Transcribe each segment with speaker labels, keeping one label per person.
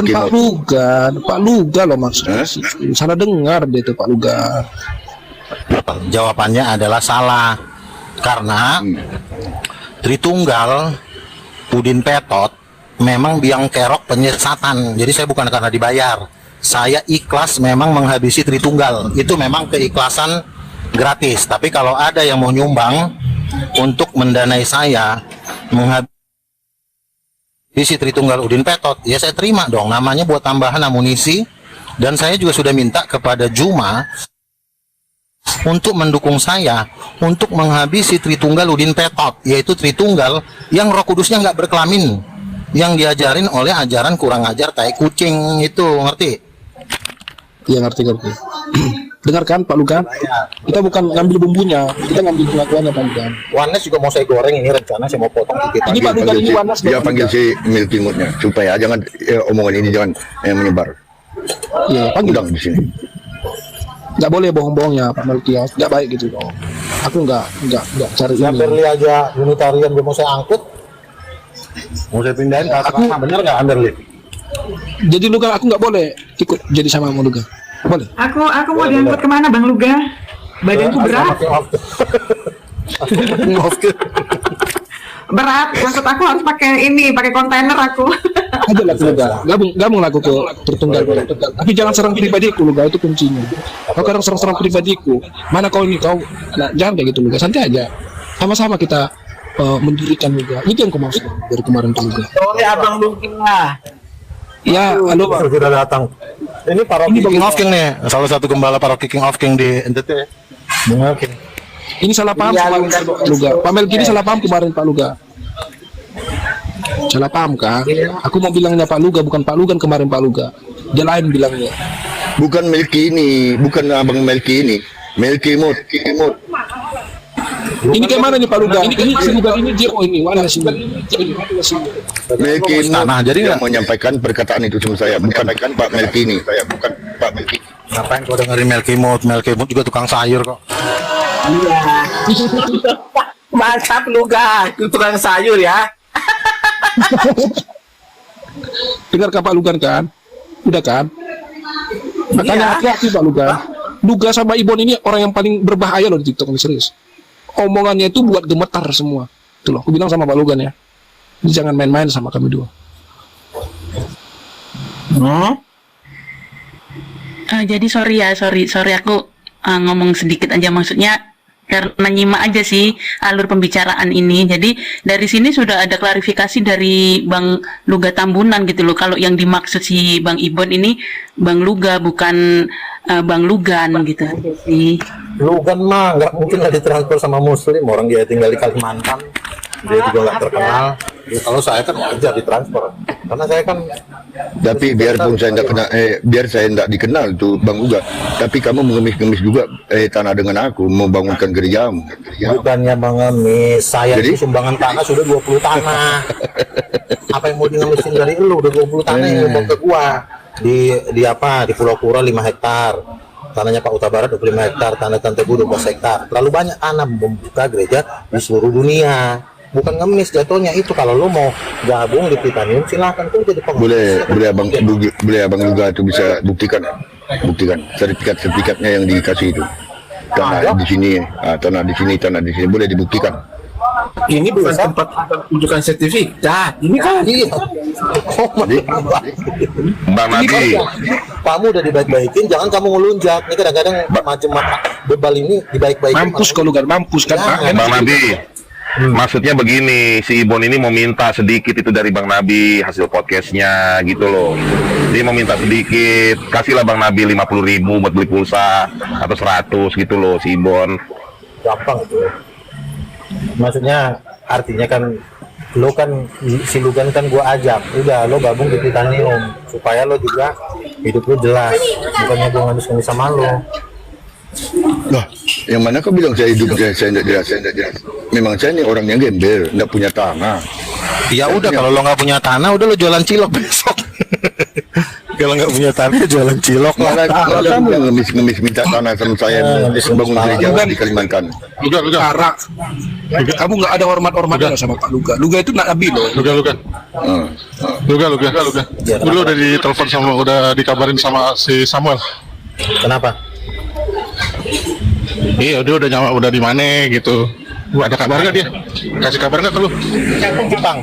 Speaker 1: Kan Pak Luga loh maksudnya. Salah dengar dia itu Pak Luga.
Speaker 2: Jawabannya adalah salah. Karena Tritunggal Udin Petot memang biang kerok penyesatan. Jadi saya bukan karena dibayar. Saya ikhlas memang menghabisi Tritunggal. Itu memang keikhlasan gratis. Tapi kalau ada yang mau nyumbang untuk mendanai saya menghabisi Tritunggal Udin Petot, ya saya terima dong. Namanya buat tambahan amunisi. Dan saya juga sudah minta kepada Juma untuk mendukung saya untuk menghabisi Tritunggal Udin Petot, yaitu Tritunggal yang Roh Kudusnya nggak berkelamin, yang diajarin oleh ajaran kurang ajar tai kucing itu, ngerti?
Speaker 1: Iya ngerti. Dengarkan Pak Luga, kita bukan ngambil bumbunya, kita ngambil pengakuannya Pak Luga.
Speaker 2: Wanes juga mau saya goreng, ini rencana saya mau potong dikit.
Speaker 1: Ini Pak Luga ini Wanes.
Speaker 3: Dia panggil si Milky Moodnya supaya jangan omongan ini jangan menyebar.
Speaker 1: Iya panggil.
Speaker 3: Udang di sini.
Speaker 1: Nggak boleh bohong-bohongnya Pak Melki, nggak baik gitu dong. Aku nggak cari ini.
Speaker 2: Amberli aja Unitarian dia mau saya angkut, mau saya pindahin ke asrama, bener nggak Amberli?
Speaker 1: Jadi Luga aku nggak boleh ikut jadi sama kamu Luga, boleh?
Speaker 4: Aku mau diangkut kemana Bang Luga? Badanku berat. Berat, maksud aku harus pakai kontainer aku.
Speaker 1: Aja lah Luga, gabung aku ke Tritunggal. Tapi jangan serang pribadiku Luga, itu kuncinya. Kau kadang serang pribadiku. Mana kau ini kau? Nah, jangan kayak gitu Luga, santai aja. Sama-sama kita mendirikan Luga. Itu yang kau maksud dari kemarin tuh Luga.
Speaker 5: Sore Abang Luga.
Speaker 1: Ya, halo Pak.
Speaker 2: Sudah datang. Ini paroki King of King nih, salah satu gembala paroki King of King di NTT. Oke.
Speaker 1: Ini salah paham kemarin Pak Luga. Pak Melki ini salah paham kemarin Pak Luga. Salah paham kan? Aku mau bilangnya Pak Luga, bukan Pak Lugan kemarin Pak Luga. Dia lain bilangnya.
Speaker 3: Bukan Milky ini, bukan Abang Milky ini. Milky Mood.
Speaker 1: Ini kayak mana nih Pak Luga? Ini si Luga ini dia ini mana sih?
Speaker 3: Milky Mood.
Speaker 2: Nah, jadi
Speaker 3: yang menyampaikan perkataan itu sama saya, bukan Pak Milky ini. Saya bukan Pak Milky.
Speaker 2: Ngapain kau dengerin Milky Mood? Milky Mood juga tukang sayur kok.
Speaker 5: Iya. Mantap Luga, itu tukang sayur ya.
Speaker 1: Dengar Pak Lugan kan? Udah kan? Makanya hati-hati Pak Lugan. Luga sama Ibon ini orang yang paling berbahaya loh di TikTok ini, serius. Omongannya itu buat gemetar semua. Tuh loh, aku bilang sama Pak Lugan ya. Jadi jangan main-main sama kami dua.
Speaker 6: Jadi sorry aku ngomong sedikit aja, maksudnya karena nyimak aja sih alur pembicaraan ini. Jadi dari sini sudah ada klarifikasi dari Bang Luga Tambunan gitu loh. Kalau yang dimaksud si Bang Ibon ini Bang Luga, bukan Bang Lugan gitu aja sih.
Speaker 2: Lugan mah nggak mungkin nggak ditransfer sama Muslim, orang dia tinggal di Kalimantan, dia juga nggak terkenal. Ya, kalau saya kan wajar ditransfer, karena saya kan.
Speaker 3: Tapi biarpun saya tidak kenal, biar saya tidak dikenal tuh Bang Uga, tapi kamu mengemis-ngemis juga tanah dengan aku, membangunkan gerejamu.
Speaker 2: Bukannya mengemis, saya
Speaker 3: Jadi?
Speaker 2: itu sumbangan tanah sudah 20 tanah. Apa yang mau ngemisin dari lu? Udah 20 tanah yang nyumbang ke gua. Di apa? Di Pulau Pura 5 hektar. Tanahnya Pak Uta Barat 25 hektar, tanah Tante Bu 12 hektar. Terlalu banyak tanah membuka gereja di seluruh dunia. Bukan ngemis jatuhnya itu. Kalau lu mau gabung di Titanium silahkan tuh jadi pengurus.
Speaker 3: Boleh abang juga itu bisa buktikan sertifikatnya yang dikasih itu. Tanah di sini, tanah di sini boleh dibuktikan.
Speaker 5: Ini bukan tempat tunjukkan sertifikat. Ini kan
Speaker 7: Bang Nabi,
Speaker 2: kamu udah dibaik-baikin, jangan kamu ngelunjak. Ini kadang-kadang macam-macam bebal ini dibaik-baikin.
Speaker 1: Mampus kalau gak mampus kan Pak.
Speaker 7: Bang Nabi, maksudnya begini, si Ibon ini mau minta sedikit itu dari Bang Nabi hasil podcastnya gitu loh. Dia mau minta sedikit, kasihlah Bang Nabi 50.000 buat beli pulsa atau 100 gitu loh si Ibon.
Speaker 2: Gampang itu. Maksudnya artinya kan lo kan si Lugan kan gua ajak, udah lo gabung di Titanium supaya lo juga hidup lo jelas, bukannya gua ngadus-ngadus sama lo.
Speaker 3: Lah, yang mana kau bilang saya hidup saya tidak jelas. Memang saya ini orang yang gembel, tidak punya tanah.
Speaker 2: Ya udah, kalau lo nggak punya tanah, udah lo jualan cilok besok. Kalau nggak punya tanah, jualan cilok lah.
Speaker 3: Kalau kamu ngemis minta tanah sama saya bangun gereja di Kalimantan.
Speaker 1: Luga. Kamu nggak ada hormat-hormatnya sama Pak Luga. Luga itu nabi loh.
Speaker 7: Lugan.
Speaker 8: Luga. Dulu udah ditelepon sama, udah dikabarin sama si Samuel.
Speaker 2: Kenapa?
Speaker 8: Iya, dia udah nyama, udah di mana gitu. Gua ada kabar nggak dia? Kasih kabar nggak ke lu?
Speaker 2: Jepang.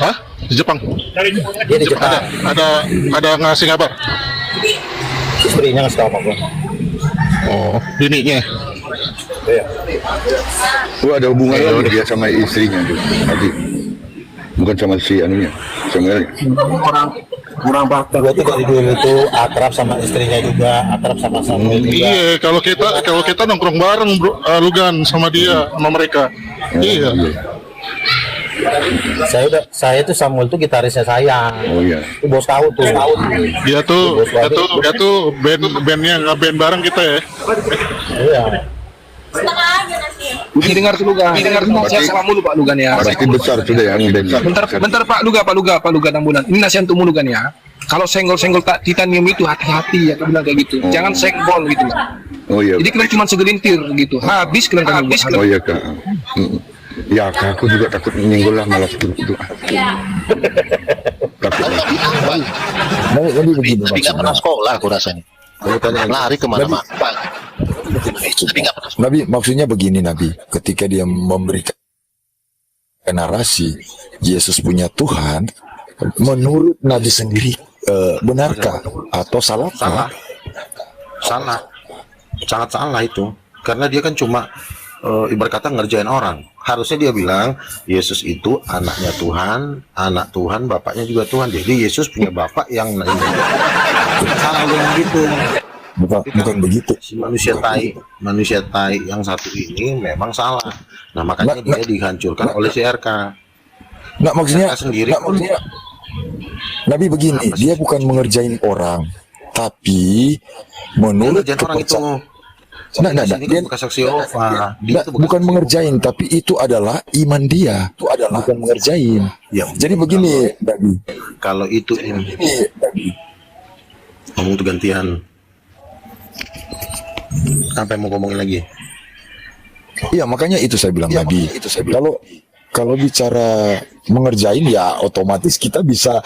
Speaker 8: Hah? Di Jepang?
Speaker 2: Dia di Jepang.
Speaker 8: Ada ngasih kabar?
Speaker 2: Istrinya ngasih tahu sama gua.
Speaker 8: Oh, bininya.
Speaker 2: Iya.
Speaker 3: ada hubungan lagi dia sama istrinya tuh. Tadi. Bukan sama si anunya, Samuel.
Speaker 2: Kurang bakti. Gua tuh dari dulu tuh akrab sama istrinya juga, akrab sama Samuel juga.
Speaker 8: Iya, kalau kita nongkrong bareng bro, Lugan sama dia, sama mereka. Iya.
Speaker 2: Saya tuh Samuel tuh gitarisnya saya.
Speaker 3: Oh iya.
Speaker 2: Itu bos tahu tuh.
Speaker 8: Dia tuh bandnya nge-band bareng kita ya.
Speaker 2: Iya.
Speaker 1: Ini dengar tuh Luga, dengar nasihat sama mulu Pak Lugan ya.
Speaker 3: Berarti besar sudah yang band.
Speaker 1: Bentar Pak Luga 6 bulan. Ini nasihat untuk Lugan ya. Kalau senggol-senggol titanium itu hati-hati ya, aku bilang kayak gitu. Jangan senggol gitu.
Speaker 3: Oh iya.
Speaker 1: Jadi kalian cuma segelintir gitu. Habis kalian habis.
Speaker 3: Oh iya Kak. Ya Kak, aku juga takut menyinggol lah malah gitu. Takut.
Speaker 9: Tapi begini, tapi nggak pernah sekolah aku rasanya. Lari kemana-mana.
Speaker 10: Nabi maksudnya begini, Nabi ketika dia memberikan narasi Yesus punya Tuhan, menurut Nabi sendiri benarkah atau salah?
Speaker 9: Salah, sangat salah itu. Karena dia kan cuma ibarat kata ngerjain orang. Harusnya dia bilang Yesus itu anaknya Tuhan, anak Tuhan, bapaknya juga Tuhan. Jadi Yesus punya bapak yang salah gitu.
Speaker 10: Bukan begitu.
Speaker 9: Si manusia tai yang satu ini memang salah. Nah makanya dia dihancurkan oleh CRK.
Speaker 10: Nggak maksudnya
Speaker 9: CRK sendiri.
Speaker 10: Nabi begini, dia bukan mengerjain orang, tapi menurut
Speaker 9: orang itu.
Speaker 10: Nah, dia
Speaker 9: bukan saksi Yehova.
Speaker 10: Bukan mengerjain, tapi itu adalah iman dia. Itu adalah bukan mengerjain.
Speaker 9: Ya,
Speaker 10: jadi begini, Nabi.
Speaker 9: Kalau itu ngomong tuh gantian. Apa yang mau ngomongin lagi?
Speaker 10: Iya, makanya itu saya bilang Nabi. Kalau bicara mengerjain ya otomatis kita bisa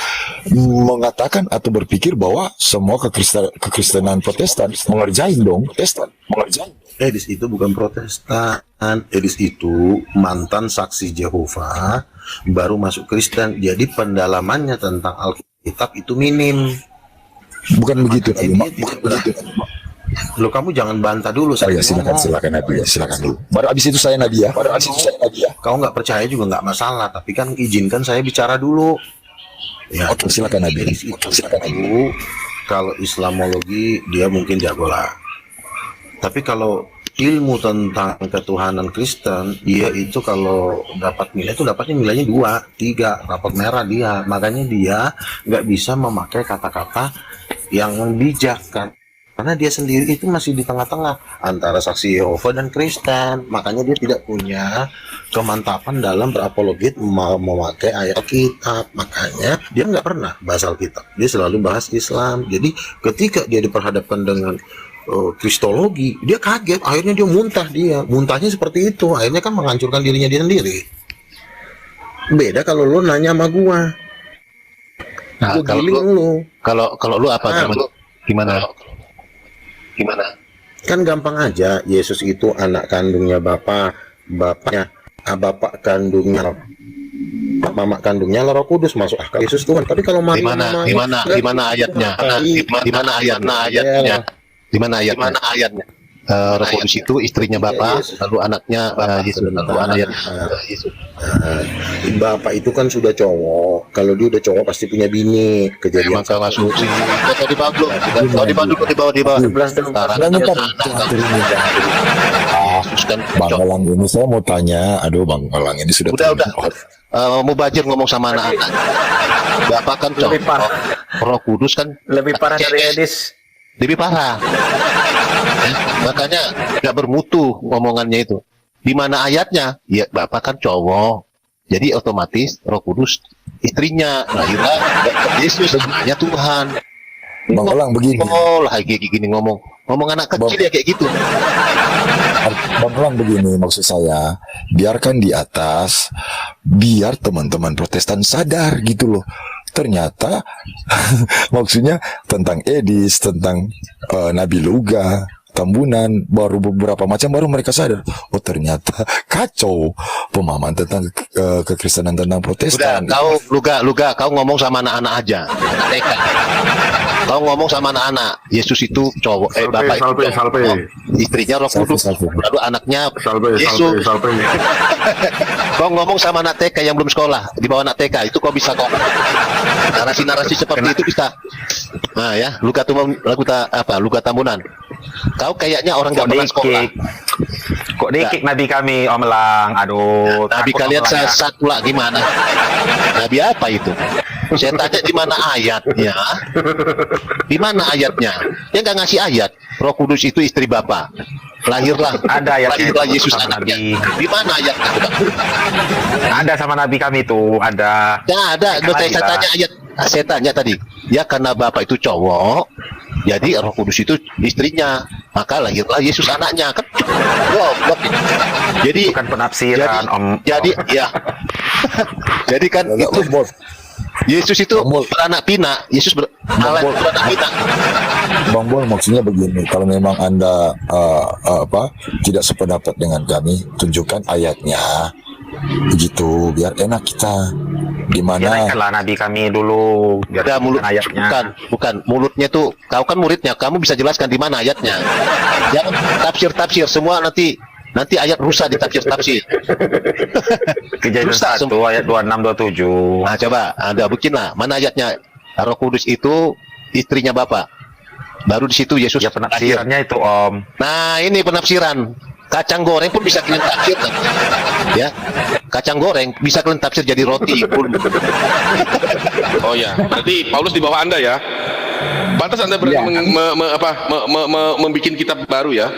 Speaker 10: mengatakan atau berpikir bahwa semua kekristenan Protestan mengerjain dong, mengerjain.
Speaker 9: Edis itu bukan Protestan, Edis itu mantan saksi Yehova, baru masuk Kristen. Jadi pendalamannya tentang Alkitab itu minim.
Speaker 10: Bukan begitu, Nabi. Bukan begitu.
Speaker 9: Lo kamu jangan bantah dulu.
Speaker 10: Oh ya, silakan Nabi ya, silakan dulu. Baru abis itu saya Nabi ya.
Speaker 9: Kau nggak percaya juga nggak masalah, tapi kan izinkan saya bicara dulu. Ya,
Speaker 10: oke, silakan Nabi.
Speaker 9: Kalau Islamologi dia mungkin jago lah. Tapi kalau ilmu tentang ketuhanan Kristen, dia itu kalau dapat nilai itu dapatnya nilainya 2, 3, rapot merah dia. Makanya dia nggak bisa memakai kata-kata yang bijak kan. Karena dia sendiri itu masih di tengah-tengah antara saksi Yehova dan Kristen. Makanya dia tidak punya kemantapan dalam berapologet memakai ayat Alkitab. Makanya dia nggak pernah bahas Alkitab. Dia selalu bahas Islam. Jadi ketika dia diperhadapkan dengan kristologi, dia kaget. Akhirnya dia muntah. Muntahnya seperti itu. Akhirnya kan menghancurkan dirinya dia sendiri. Beda kalau lu nanya sama gua.
Speaker 11: Nah, kalau lu apa gimana?
Speaker 9: Kan gampang aja. Yesus itu anak kandungnya bapaknya bapak kandungnya mama kandungnya Roh Kudus, masuk akal Yesus Tuhan. Tapi kalau
Speaker 11: di mana ayatnya? Di mana ayatnya? Roh Kudus itu istrinya Bapa, lalu anaknya Yesus.
Speaker 9: Bapak itu kan sudah cowok. Kalau dia udah cowok pasti punya bini. Kejadian
Speaker 11: maka asumsi. Tadi Pablo, di bawah.
Speaker 10: Bang Elang ini saya mau tanya, Bang Elang ini sudah.
Speaker 11: Mau bajir ngomong sama anak-anak. Bapak kan cowok. Roh Kudus kan
Speaker 2: lebih parah dari Edis.
Speaker 11: Lebih parah. Makanya nggak bermutu ngomongannya itu. Di mana ayatnya? Ya Bapak kan cowok. Jadi otomatis Roh Kudus istrinya. Lahirlah Yesus anaknya Tuhan.
Speaker 10: Bang Elang begini.
Speaker 11: Lah kayak gini ngomong anak kecil ya kayak gitu.
Speaker 10: Bang Elang begini maksud saya, biarkan di atas, biar teman-teman Protestan sadar gitu loh. Ternyata maksudnya tentang Edis, tentang Nabi Luga, Tambunan, baru beberapa macam baru mereka sadar. Oh ternyata kacau pemahaman tentang kekristenan tentang
Speaker 11: Udah,
Speaker 10: Protestan.
Speaker 11: kau Luga, kau ngomong sama anak-anak aja, anak TK. Kau ngomong sama anak-anak, Yesus itu cowok, bapak itu cowok, istrinya Roh Kudus, lalu anaknya Yesus. Kau ngomong sama anak TK yang belum sekolah, di bawah anak TK, itu kau bisa kok. Narasi-narasi seperti itu bisa. Nah ya, Luga Tambunan. Kau kayaknya orang gak pernah sekolah.
Speaker 7: Kok dikik nabi kami Om Elang? Aduh.
Speaker 11: Nabi
Speaker 7: takut
Speaker 11: kalian
Speaker 7: Om Elang ya.
Speaker 11: sesat pula gimana? Nabi apa itu? Saya tanya di mana ayatnya? Di mana ayatnya? Dia nggak ngasih ayat. Roh Kudus itu istri Bapa. Lahirlah lahirlah Yesus anaknya. Di mana ayatnya?
Speaker 7: Ada sama nabi kami itu, ada.
Speaker 11: Nggak ada. Saya tanya ayat. Saya tanya tadi. Ya karena Bapa itu cowok, jadi Roh Kudus itu istrinya, maka lahirlah Yesus anaknya kan? Goblok. Jadi
Speaker 7: Bukan penafsiran Om.
Speaker 11: jadi ya. Jadi kan itu Yesus itu beranak pinak. Yesus beranak pinak.
Speaker 10: Bang Bol maksudnya begini, kalau memang Anda tidak sependapat dengan kami, tunjukkan ayatnya. Begitu, biar enak kita. Di mana
Speaker 7: Naikkanlah nabi kami dulu. Biar
Speaker 11: Ada mulut
Speaker 7: ayatnya.
Speaker 11: bukan mulutnya tuh. Kau kan muridnya, kamu bisa jelaskan di mana ayatnya. Jangan tafsir semua nanti ayat rusak di tafsir.
Speaker 7: Kejadian
Speaker 11: Rusak
Speaker 7: 1 ayat 26 27.
Speaker 11: Nah, coba Anda bikinlah mana ayatnya. Roh Kudus itu istrinya Bapa. Baru di situ Yesus
Speaker 7: Ya penafsirannya itu Om.
Speaker 11: Nah, ini penafsiran. Kacang goreng pun bisa kalian tafsir kan? Ya. Kacang goreng bisa kalian tafsir jadi roti pun.
Speaker 1: Oh ya, berarti Paulus di bawah Anda ya. Pantas Anda berarti membuat kitab baru ya.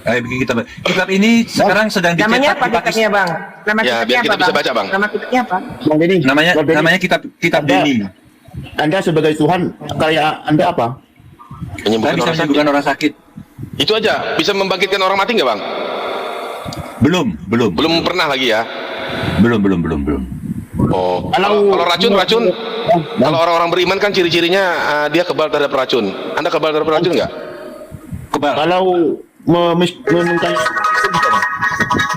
Speaker 5: Bikin kitab ini sekarang sedang dicetak
Speaker 4: Namanya apa
Speaker 5: di Pakistan.
Speaker 4: kitabnya bang? Nama
Speaker 1: Ya,
Speaker 4: kitabnya
Speaker 1: biar kita
Speaker 4: apa
Speaker 1: bisa
Speaker 4: bang?
Speaker 1: baca, Bang.
Speaker 4: Nama kitabnya apa?
Speaker 12: Bang Deddy,
Speaker 5: Namanya kitab Deni.
Speaker 12: Anda sebagai Tuhan, kayak Anda apa?
Speaker 5: Saya
Speaker 1: Menyembuhkan
Speaker 5: bisa
Speaker 1: orang sakit.
Speaker 5: menyembuhkan orang sakit.
Speaker 1: Itu aja, bisa membangkitkan orang mati nggak Bang?
Speaker 5: Belum.
Speaker 1: Belum pernah lagi ya.
Speaker 5: Belum.
Speaker 1: Oh, kalau racun, kalau orang-orang beriman kan ciri-cirinya dia kebal terhadap racun. Anda kebal terhadap racun nggak?
Speaker 5: Kebal.
Speaker 12: Kalau mengkayakan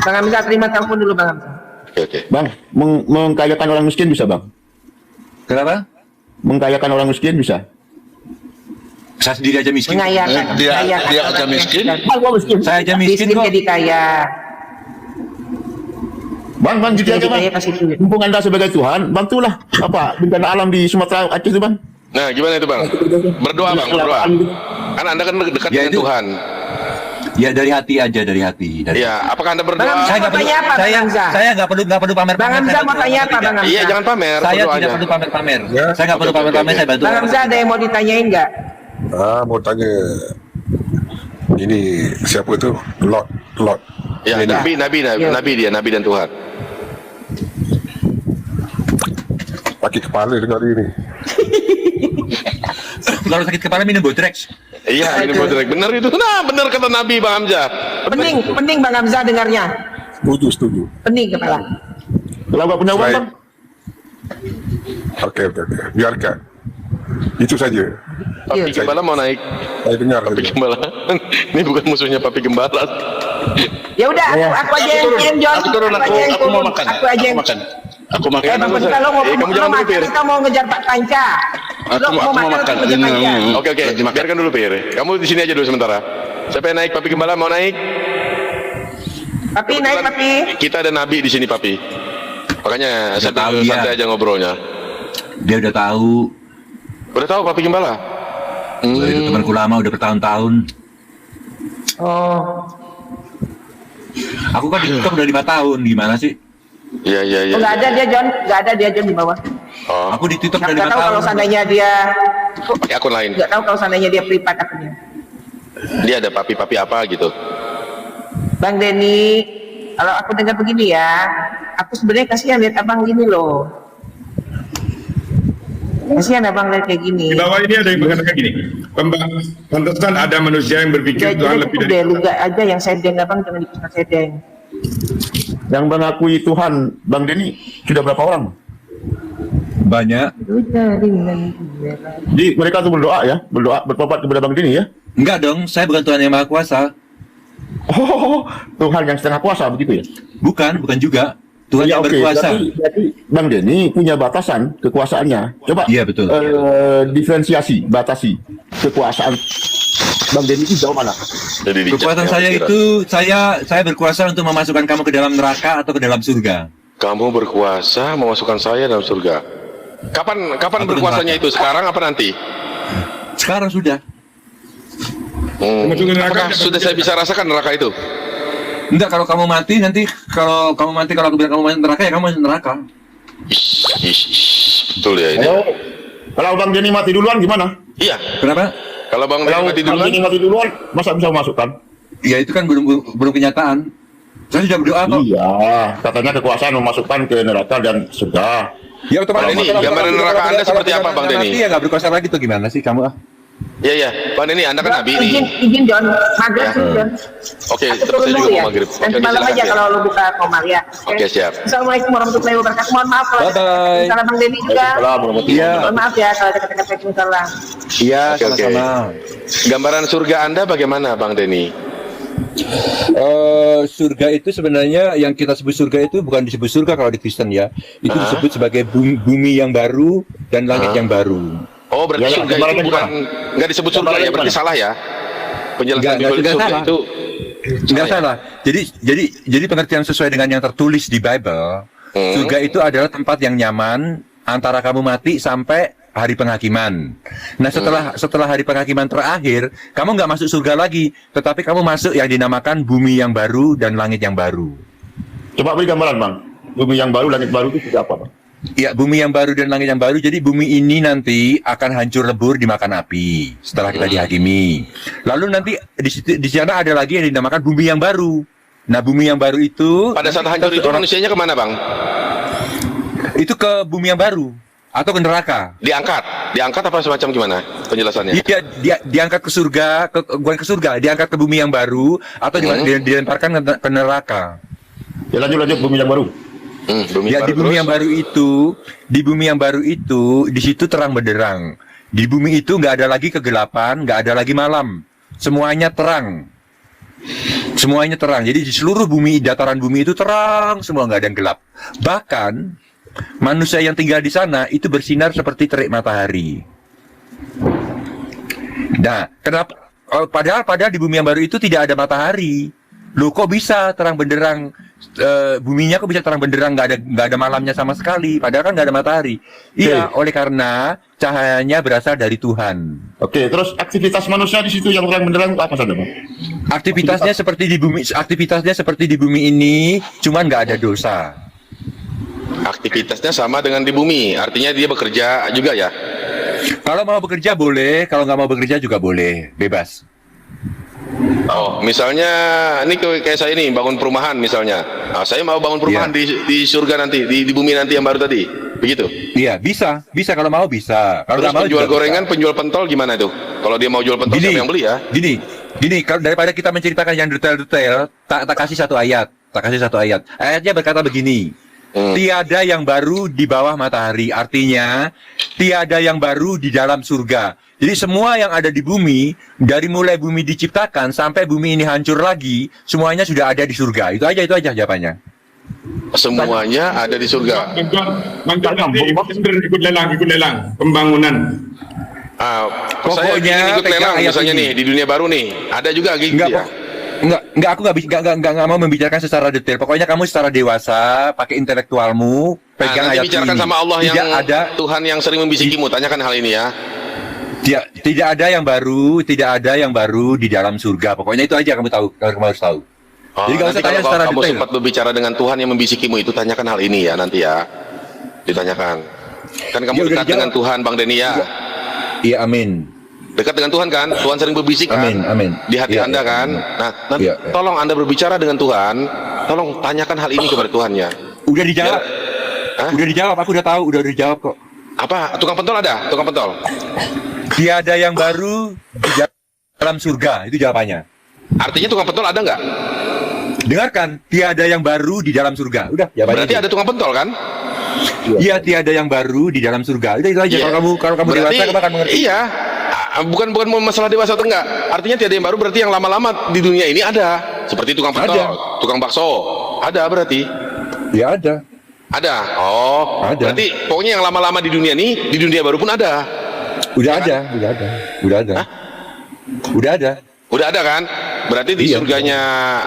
Speaker 4: Bang Hamzah terima telepon dulu Bang Hamzah.
Speaker 1: Oke.
Speaker 12: Bang, mengkayakan orang miskin bisa Bang?
Speaker 5: Kenapa?
Speaker 12: Mengkayakan orang miskin bisa?
Speaker 5: Saya sendiri aja miskin.
Speaker 4: Mengayakan.
Speaker 8: Dia
Speaker 4: mengayakan
Speaker 8: aja
Speaker 4: orang
Speaker 8: miskin?
Speaker 12: Bang, gua miskin.
Speaker 5: Saya aja miskin kok.
Speaker 4: jadi kaya.
Speaker 12: Bang, gitu aja Bang.
Speaker 4: Jadi kaya kasih duit.
Speaker 12: Mumpung Anda sebagai Tuhan, bantulah bencana alam di Sumatera Aceh itu Bang.
Speaker 1: Nah, gimana itu Bang? Berdoa Bang, berdoa. Kan Anda kan dekat
Speaker 5: Ya,
Speaker 1: dengan
Speaker 5: itu.
Speaker 1: Tuhan.
Speaker 5: Ya dari hati aja, dari hati.
Speaker 1: Ya, apakah Anda
Speaker 4: Bang
Speaker 1: berdoa?
Speaker 4: Hamzah
Speaker 5: Saya nggak
Speaker 4: mau
Speaker 5: perlu.
Speaker 4: tanya apa Bang Hamzah?
Speaker 5: Saya nggak perlu pamer.
Speaker 4: Bang Hamzah mau tanya apa Bang Hamzah?
Speaker 1: Iya, jangan pamer,
Speaker 5: Saya
Speaker 1: berdoa
Speaker 5: tidak
Speaker 1: aja.
Speaker 5: perlu pamer.
Speaker 1: Ya.
Speaker 5: Saya nggak perlu
Speaker 1: Oke,
Speaker 5: pamer.
Speaker 1: oke.
Speaker 5: Saya bantu.
Speaker 4: Bang Hamzah ada yang mau ditanyain nggak?
Speaker 8: Mau tanya ini siapa itu? Lot.
Speaker 1: Ya, nabi dan Tuhan.
Speaker 8: Pakai kepala dengar ini.
Speaker 5: Kalau sakit kepala minum Bodrex.
Speaker 1: Iya, ini benar. Benar itu. Nah, benar kata Nabi Bang Hamzah.
Speaker 4: Pening Bang Hamzah dengarnya.
Speaker 8: Setuju.
Speaker 4: Pening kepala.
Speaker 12: Kalau nggak punya uang
Speaker 8: Baik.
Speaker 12: Bang,
Speaker 8: Oke. Biarkan. Itu saja.
Speaker 1: Papi Gembala mau naik.
Speaker 8: Saya dengar.
Speaker 1: Papi Gembala. Ini bukan musuhnya Papi Gembala.
Speaker 4: Ya udah, aku aja yang John.
Speaker 8: Aku turun,
Speaker 4: aja yang
Speaker 8: aku mau
Speaker 4: turun.
Speaker 8: makan.
Speaker 4: Aku aja yang
Speaker 8: Aku makan.
Speaker 4: Bang Pedika lo mau
Speaker 1: kamu jangan
Speaker 4: makan
Speaker 1: berpikir.
Speaker 4: atau mau ngejar Pak Panca? Lo mau makan atau ngejar Panca?
Speaker 1: Oke, biarkan dulu Pir. Kamu di sini aja dulu sementara. Siapa yang naik? Papi Gembala mau naik?
Speaker 4: Papi naik Papi.
Speaker 1: Kita ada Nabi di sini Papi. Makanya
Speaker 5: Udah tahu dia.
Speaker 1: santai aja ngobrolnya.
Speaker 5: Dia udah tahu.
Speaker 1: Udah tahu Papi Gembala?
Speaker 5: Itu temanku lama udah bertahun-tahun.
Speaker 4: Oh.
Speaker 5: Aku kan di TikTok udah 5 tahun. Gimana sih?
Speaker 1: Iya.
Speaker 4: Oh, nggak ada dia John, nggak ada dia John di bawah.
Speaker 1: Oh,
Speaker 5: Aku di TikTok udah 5
Speaker 4: Nggak tahu
Speaker 5: tahun.
Speaker 4: kalau seandainya dia,
Speaker 1: pakai akun lain.
Speaker 4: nggak tahu kalau seandainya dia privat akunnya.
Speaker 1: Dia ada papi-papi apa gitu.
Speaker 4: Bang Denny, kalau aku dengar begini ya, aku sebenarnya kasihan lihat abang gini loh.
Speaker 13: Kasihan abang lihat kayak gini.
Speaker 14: Di bawah ini ada yang mengatakan gini, pantesan ada manusia yang berpikir Tuhan lebih dari
Speaker 13: Luga aja yang sedeng, abang jangan dikasih sedeng.
Speaker 12: Yang mengakui Tuhan, Bang Denny, sudah berapa orang?
Speaker 15: Banyak.
Speaker 12: Jadi mereka tuh berdoa ya, bertobat kepada Bang Denny ya?
Speaker 15: Enggak dong, saya bukan Tuhan yang Maha Kuasa.
Speaker 12: Oh, Tuhan yang setengah kuasa begitu ya?
Speaker 15: Bukan juga. Tuhan yang berkuasa.
Speaker 12: Berarti Bang Denny punya batasan kekuasaannya. Coba
Speaker 15: iya, betul.
Speaker 12: Diferensiasi, batasi kekuasaan Bang Denny itu jauh mana?
Speaker 15: Kekuasaan saya itu, saya berkuasa untuk memasukkan kamu ke dalam neraka atau ke dalam surga.
Speaker 7: Kamu berkuasa memasukkan saya dalam surga. Kapan berkuasanya itu? Sekarang apa nanti?
Speaker 15: Sekarang sudah.
Speaker 7: Apakah sudah saya bisa rasakan neraka itu?
Speaker 15: Enggak, kalau kamu mati nanti, kalau aku bilang kamu masuk neraka, ya kamu masuk neraka.
Speaker 7: Betul ya ini.
Speaker 12: Kalau Bang Denny mati duluan gimana?
Speaker 7: Iya.
Speaker 15: Kenapa?
Speaker 7: Kalau Bang Denny
Speaker 12: mati duluan, masa bisa masukkan?
Speaker 15: Ya itu kan belum kenyataan. Saya sudah berdoa kok.
Speaker 12: Iya, katanya kekuasaan memasukkan ke neraka dan surga.
Speaker 15: Ya otomatis.
Speaker 7: Bang Denny, gambaran neraka Anda seperti apa, Bang Denny?
Speaker 15: Iya, nggak berkuasa lagi tuh gimana sih kamu?
Speaker 7: Iya, Bang Denny, Anda kan Nabi nih.
Speaker 13: Izin John, maghrib sih John.
Speaker 7: Oke,
Speaker 13: Aku
Speaker 7: saya
Speaker 13: turun
Speaker 7: juga
Speaker 13: dulu ya.
Speaker 7: mau maghrib.
Speaker 13: Nanti malam aja kalau lu buka komar ya.
Speaker 7: Oke, siap.
Speaker 13: Assalamualaikum warahmatullahi wabarakatuh. Mohon maaf kalau ada
Speaker 15: Bye-bye.
Speaker 13: salah Bang Denny juga.
Speaker 15: Iya.
Speaker 13: Mohon maaf ya kalau ada kata-kata salah.
Speaker 15: Iya,
Speaker 7: Oke.
Speaker 15: sama-sama.
Speaker 7: Gambaran surga Anda bagaimana, Bang Denny?
Speaker 15: Surga itu sebenarnya yang kita sebut surga itu bukan disebut surga kalau di Kristen ya. Itu disebut sebagai bumi yang baru dan langit yang baru.
Speaker 7: Oh, berarti surga itu bukan nggak disebut surga ya? Berarti salah ya? Penjelasan Bible surga itu
Speaker 15: nggak salah. Jadi pengertian sesuai dengan yang tertulis di Bible, surga itu adalah tempat yang nyaman antara kamu mati sampai hari penghakiman. Nah setelah hari penghakiman terakhir, kamu nggak masuk surga lagi, tetapi kamu masuk yang dinamakan bumi yang baru dan langit yang baru.
Speaker 12: Coba beri gambaran Bang, bumi yang baru, langit baru itu apa Bang?
Speaker 15: Ya, bumi yang baru dan langit yang baru. Jadi bumi ini nanti akan hancur lebur dimakan api setelah kita dihakimi. Lalu nanti di sana ada lagi yang dinamakan bumi yang baru. Nah, bumi yang baru itu
Speaker 7: pada saat hancur itu manusianya kemana, Bang?
Speaker 15: Itu ke bumi yang baru atau ke neraka.
Speaker 7: Diangkat apa semacam gimana penjelasannya?
Speaker 15: Dia diangkat ke surga, bukan ke surga, diangkat ke bumi yang baru atau dilemparkan ke neraka.
Speaker 12: Ya lanjut bumi yang baru.
Speaker 15: Di bumi yang baru itu, di situ terang benderang. Di bumi itu nggak ada lagi kegelapan, nggak ada lagi malam. Semuanya terang. Jadi di seluruh bumi, dataran bumi itu terang, semua nggak ada yang gelap. Bahkan manusia yang tinggal di sana itu bersinar seperti terik matahari. Nah, kenapa? Padahal di bumi yang baru itu tidak ada matahari. Loh, kok bisa terang benderang? Buminya kok bisa terang benderang, nggak ada malamnya sama sekali, padahal kan nggak ada matahari. Iya, oleh karena cahayanya berasal dari Tuhan.
Speaker 12: Oke, terus aktivitas manusia di situ yang terang benderang apa saja, Bang?
Speaker 15: Aktivitasnya seperti di bumi ini, cuman nggak ada dosa.
Speaker 7: Aktivitasnya sama dengan di bumi, artinya dia bekerja juga ya?
Speaker 15: Kalau mau bekerja boleh, kalau nggak mau bekerja juga boleh, bebas.
Speaker 7: Oh, misalnya ini kayak saya ini bangun perumahan misalnya. Nah, saya mau bangun perumahan di surga nanti, di bumi nanti yang baru tadi, begitu?
Speaker 15: Iya, bisa kalau mau bisa. Kalau
Speaker 7: terus
Speaker 15: nggak mau
Speaker 7: penjual
Speaker 15: juga
Speaker 7: gorengan, bisa. Penjual pentol gimana itu? Kalau dia mau jual pentol, siapa yang beli ya?
Speaker 15: Gini, kalau daripada kita menceritakan yang detail-detail, tak kasih satu ayat. Ayatnya berkata begini. Tiada yang baru di bawah matahari, artinya tiada yang baru di dalam surga. Jadi semua yang ada di bumi, dari mulai bumi diciptakan sampai bumi ini hancur lagi, semuanya sudah ada di surga. Itu aja jawabannya.
Speaker 7: Semuanya ada di surga.
Speaker 14: Ikut lelang pembangunan.
Speaker 15: Pokoknya
Speaker 7: ikut lelang misalnya nih di dunia baru nih, ada juga gitu ya.
Speaker 15: Enggak, aku nggak mau membicarakan secara detail. Pokoknya kamu secara dewasa, pakai intelektualmu, pegang ayat ini.
Speaker 7: Bicarakan sama Allah yang
Speaker 15: ada Tuhan
Speaker 7: yang sering membisikimu. Tanyakan hal ini ya.
Speaker 15: Tidak ada yang baru di dalam surga. Pokoknya itu aja kamu harus tahu. Jadi kalau
Speaker 7: kamu sempat berbicara dengan Tuhan yang membisikimu itu, tanyakan hal ini ya nanti ya. Ditanyakan. Kan kamu dekat dengan Tuhan, Bang Denny ya.
Speaker 15: Iya, amin.
Speaker 7: Dekat dengan Tuhan kan, Tuhan sering berbisik kan di hati Anda kan. Nah, nanti tolong Anda berbicara dengan Tuhan, tolong tanyakan hal ini kepada Tuhannya.
Speaker 15: Udah dijawab. Udah dijawab, aku udah tahu, udah dijawab kok.
Speaker 7: Apa? Tukang pentol ada? Tukang pentol?
Speaker 15: Tiada yang baru di dalam surga, itu jawabannya.
Speaker 7: Artinya tukang pentol ada nggak?
Speaker 15: Dengarkan, tiada yang baru di dalam surga. Udah, jawabannya.
Speaker 7: Berarti ada tukang pentol kan?
Speaker 15: Iya, tiada yang baru di dalam surga. Itu aja.
Speaker 7: Iya.
Speaker 15: Kalau kamu
Speaker 7: Berarti,
Speaker 15: dewasa, kamu akan mengerti.
Speaker 7: Iya. Bukan masalah dewasa atau enggak. Artinya tiada yang baru berarti yang lama-lama di dunia ini ada. Seperti tukang pentol, tukang bakso. Ada berarti?
Speaker 15: Ya ada.
Speaker 7: Ada. Oh.
Speaker 15: Ada.
Speaker 7: Berarti pokoknya yang lama-lama di dunia ini, di dunia baru pun ada.
Speaker 15: Udah
Speaker 7: Ya
Speaker 15: ada, udah ada. Udah ada.
Speaker 7: Hah?
Speaker 15: Udah ada.
Speaker 7: Udah ada kan? Berarti di
Speaker 15: Iya.
Speaker 7: surganya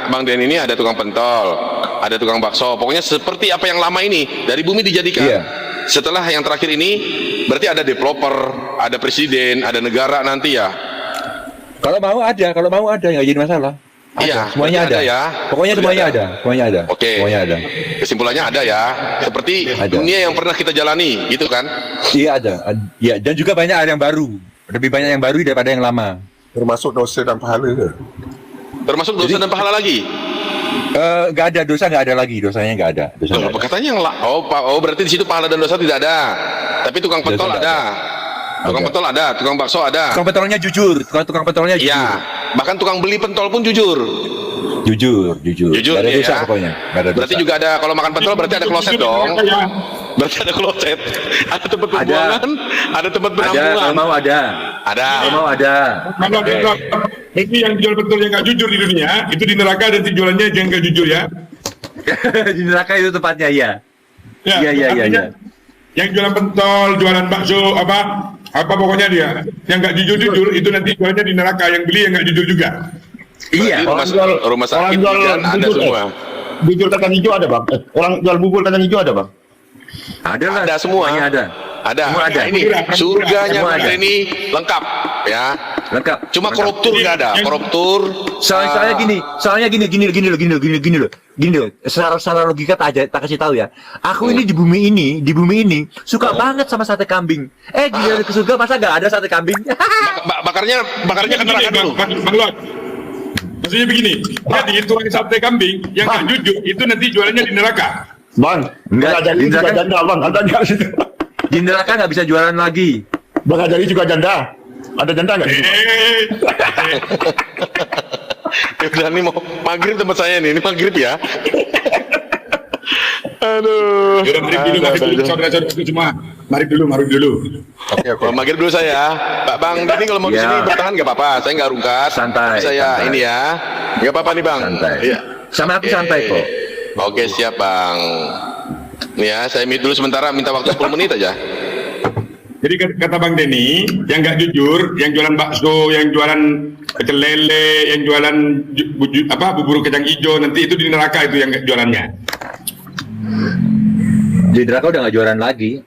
Speaker 7: Bang Den ini ada tukang pentol, ada tukang bakso. Pokoknya seperti apa yang lama ini dari bumi dijadikan.
Speaker 15: Iya.
Speaker 7: Setelah yang terakhir ini berarti ada developer, ada presiden, ada negara nanti ya.
Speaker 15: Kalau mau ada, nggak jadi masalah. Ada,
Speaker 7: Iya,
Speaker 15: semuanya
Speaker 7: berarti
Speaker 15: ada.
Speaker 7: ya.
Speaker 15: Pokoknya
Speaker 7: Berarti
Speaker 15: semuanya ada. Semuanya ada.
Speaker 7: Oke.
Speaker 15: Semuanya ada.
Speaker 7: Kesimpulannya ada ya. Seperti
Speaker 15: Ada.
Speaker 7: dunia yang pernah kita jalani, gitu kan?
Speaker 15: Iya ada. Iya, dan juga banyak ada yang baru. Lebih banyak yang baru daripada yang lama.
Speaker 12: Termasuk dosa dan pahala ke?
Speaker 7: Termasuk dosa dan pahala lagi.
Speaker 15: Nggak ada dosa, nggak ada lagi. Dosanya nggak ada. Dosa
Speaker 7: Loh,
Speaker 15: nggak ada.
Speaker 7: katanya yang oh berarti di situ pahala dan dosa tidak ada. Tapi tukang pentol
Speaker 15: Dosa
Speaker 7: ada. Tukang pentol ada, tukang bakso ada.
Speaker 15: Tukang pentolnya jujur. Tukang pentolnya jujur.
Speaker 7: Iya. Bahkan tukang beli pentol pun jujur.
Speaker 15: Jujur.
Speaker 7: Jujur
Speaker 15: Nggak ada
Speaker 7: ya.
Speaker 15: dosa pokoknya. Nggak ada dosa.
Speaker 7: Berarti juga ada kalau makan pentol berarti ada kloset dong. Berarti ada kloset. Ada tempat pembuangan, ada tempat
Speaker 15: Ada,
Speaker 7: penampungan.
Speaker 15: kalau mau ada.
Speaker 7: Ada.
Speaker 15: Kalau mau ada.
Speaker 14: Ini yang jual betul yang nggak jujur di dunia, itu di neraka dan jualannya yang nggak jujur ya.
Speaker 15: Di neraka itu tempatnya, ya. Iya, iya,
Speaker 14: artinya
Speaker 15: iya.
Speaker 14: Yang jualan pentol, jualan bakso, apa pokoknya dia. Yang nggak jujur itu nanti jualannya di neraka. Yang beli yang nggak jujur juga.
Speaker 15: Iya.
Speaker 7: Rumah sakit dan ada semua.
Speaker 12: Bubur kacang hijau ada bang. Orang jual bubur kacang hijau ada bang.
Speaker 15: Ada lah.
Speaker 7: Ada semua.
Speaker 15: Semuanya ada.
Speaker 7: Ada.
Speaker 15: Semua ada.
Speaker 7: Nah, ini surganya
Speaker 15: Semua
Speaker 7: Bang
Speaker 15: ada.
Speaker 7: ini lengkap ya.
Speaker 15: Lengkap.
Speaker 7: Cuma koruptur nggak ada. Koruptur.
Speaker 15: Soalnya gini loh. Secara logika tak kasih tahu ya. Aku ini di bumi ini suka banget sama sate kambing. Gila ke surga masa nggak ada sate kambing?
Speaker 7: Bakarnya ke neraka dulu.
Speaker 14: Bang Lot. Maksudnya begini, jadi tukang sate kambing yang nggak jujur itu nanti jualannya di neraka.
Speaker 12: Bang,
Speaker 15: Enggak,
Speaker 12: Bang Ajari
Speaker 15: di
Speaker 12: juga
Speaker 15: neraka-
Speaker 12: janda bang. Ada di situ.
Speaker 15: Di neraka nggak bisa jualan lagi.
Speaker 12: Bang Ajari juga janda. Ada janda nggak? di situ?
Speaker 7: Ya udah nih mau maghrib tempat saya nih. Ini maghrib ya. Aduh.
Speaker 14: Yaudah, mari dulu, saudara-saudara semua. Mari dulu.
Speaker 7: Oke. Maghrib dulu saya. Bang Dini kalau mau di
Speaker 15: Ya.
Speaker 7: sini bertahan nggak apa-apa. Saya nggak rungkat.
Speaker 15: Santai,
Speaker 7: Saya
Speaker 15: santai.
Speaker 7: ini ya. Nggak apa-apa nih Bang.
Speaker 15: Santai.
Speaker 7: Iya.
Speaker 15: Sama aku santai kok.
Speaker 7: Oke siap Bang. Nih ya, saya mute dulu sementara. Minta waktu 10 menit aja.
Speaker 14: Jadi kata Bang Denny, yang nggak jujur, yang jualan bakso, yang jualan pecel lele, yang jualan bubur kacang hijau, nanti itu di neraka itu yang jualannya.
Speaker 15: Di neraka udah nggak jualan lagi.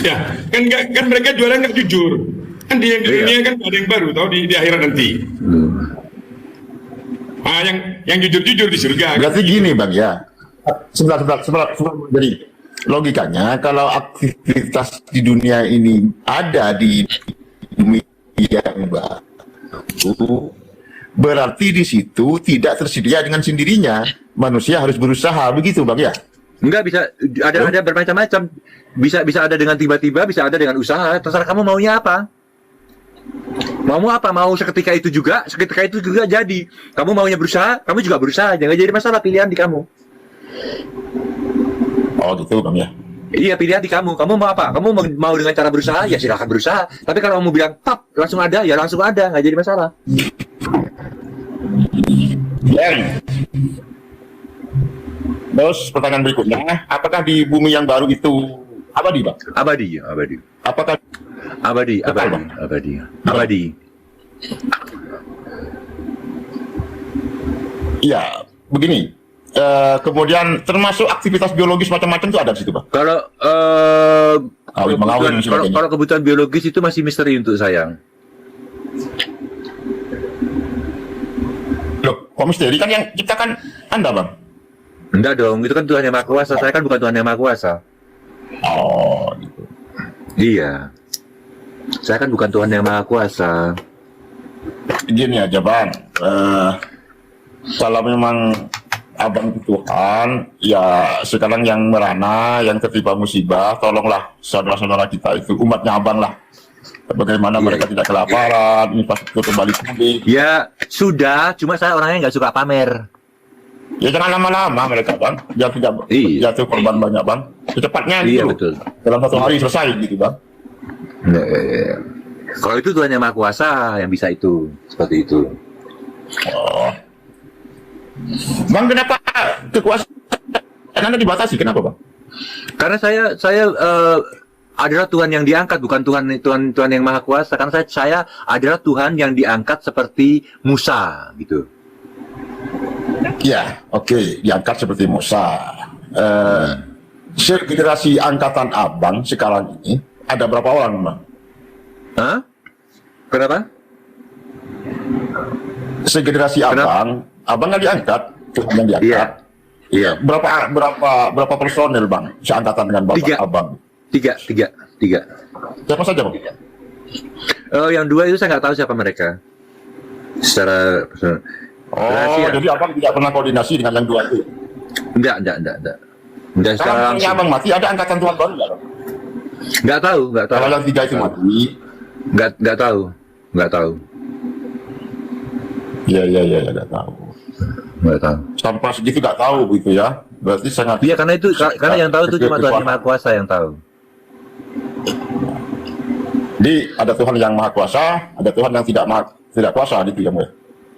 Speaker 14: Ya, kan mereka jualan nggak jujur. Kan di dunia kan ada yang baru, tau di akhirat nanti. Ah, yang jujur di surga.
Speaker 12: Berarti gini bang ya. Sebentar. Jadi logikanya kalau aktivitas di dunia ini ada di bumi yang baru, berarti di situ tidak tersedia dengan sendirinya. Manusia harus berusaha, begitu bang ya?
Speaker 15: Enggak bisa ada bermacam-macam. Bisa ada dengan tiba-tiba, bisa ada dengan usaha. Terserah kamu maunya apa. Mau apa? Mau seketika itu juga jadi. Kamu maunya berusaha, kamu juga berusaha. Jangan jadi masalah pilihan di kamu.
Speaker 12: Oh gitu bang ya.
Speaker 15: Iya, pilihan di kamu. Kamu mau apa? Kamu mau dengan cara berusaha, ya silakan berusaha. Tapi kalau kamu bilang pap langsung ada, ya langsung ada, nggak jadi masalah.
Speaker 12: Terus pertanyaan berikutnya, apakah di bumi yang baru itu abadi bang?
Speaker 15: Abadi.
Speaker 12: Apakah
Speaker 15: Abadi.
Speaker 12: Iya, begini. Kemudian termasuk aktivitas biologis macam-macam itu ada di situ bang?
Speaker 15: Kalau
Speaker 12: mengawin dan sebagainya.
Speaker 15: kalau kebutuhan biologis itu masih misteri untuk saya.
Speaker 12: Loh, kok misteri? Kan yang ciptakan Anda bang?
Speaker 15: Enggak dong, itu kan Tuhan yang Maha Kuasa. Saya kan bukan Tuhan yang Maha Kuasa.
Speaker 12: Oh, gitu.
Speaker 15: Iya. Saya kan bukan Tuhan yang Maha Kuasa.
Speaker 12: Gini aja bang, kalau memang abang itu Tuhan, ya sekarang yang merana, yang tertimpa musibah, tolonglah saudara-saudara kita itu, umatnya abang lah. Bagaimana mereka tidak kelaparan, infrastruktur kembali pulih.
Speaker 15: Ya sudah, cuma saya orangnya nggak suka pamer.
Speaker 12: Ya jangan lama-lama mereka bang, biar tidak jatuh korban banyak bang. Secepatnya
Speaker 15: Iya,
Speaker 12: gitu.
Speaker 15: betul.
Speaker 12: Dalam 1 hari selesai gitu bang.
Speaker 15: Kalau itu Tuhan yang Maha Kuasa yang bisa itu, seperti itu.
Speaker 12: Oh. Bang, kenapa kekuasaan Anda dibatasi? Kenapa bang?
Speaker 15: Karena saya adalah Tuhan yang diangkat, bukan Tuhan yang Maha Kuasa. Karena saya adalah Tuhan yang diangkat seperti Musa gitu.
Speaker 12: Ya, oke, diangkat seperti Musa. Generasi angkatan abang sekarang ini ada berapa orang bang?
Speaker 15: Hah? Kenapa?
Speaker 12: Segenerasi abang nggak diangkat, Tuhan yang diangkat.
Speaker 15: Iya.
Speaker 12: Berapa personel bang seangkatan dengan bapak abang?
Speaker 15: Tiga.
Speaker 12: Siapa saja bang?
Speaker 15: Yang 2 itu saya nggak tahu siapa mereka. Secara personal. Rahasia.
Speaker 12: Jadi abang tidak pernah koordinasi dengan yang 2 itu?
Speaker 15: Enggak. Enggak secara
Speaker 12: Kalau
Speaker 15: langsung.
Speaker 12: yang abang mati ada angkatan Tuhan baru nggak?
Speaker 15: Nggak tahu.
Speaker 12: Kalau yang 3 itu mati?
Speaker 15: Nggak tahu.
Speaker 12: Iya, nggak tahu.
Speaker 15: Nggak tahu.
Speaker 12: Sampai segitu nggak tahu gitu ya? Berarti sangat.
Speaker 15: Iya, karena yang tahu itu cuma Tuhan yang Maha Kuasa yang tahu.
Speaker 12: Jadi ada Tuhan yang Maha Kuasa, ada Tuhan yang tidak kuasa gitu ya,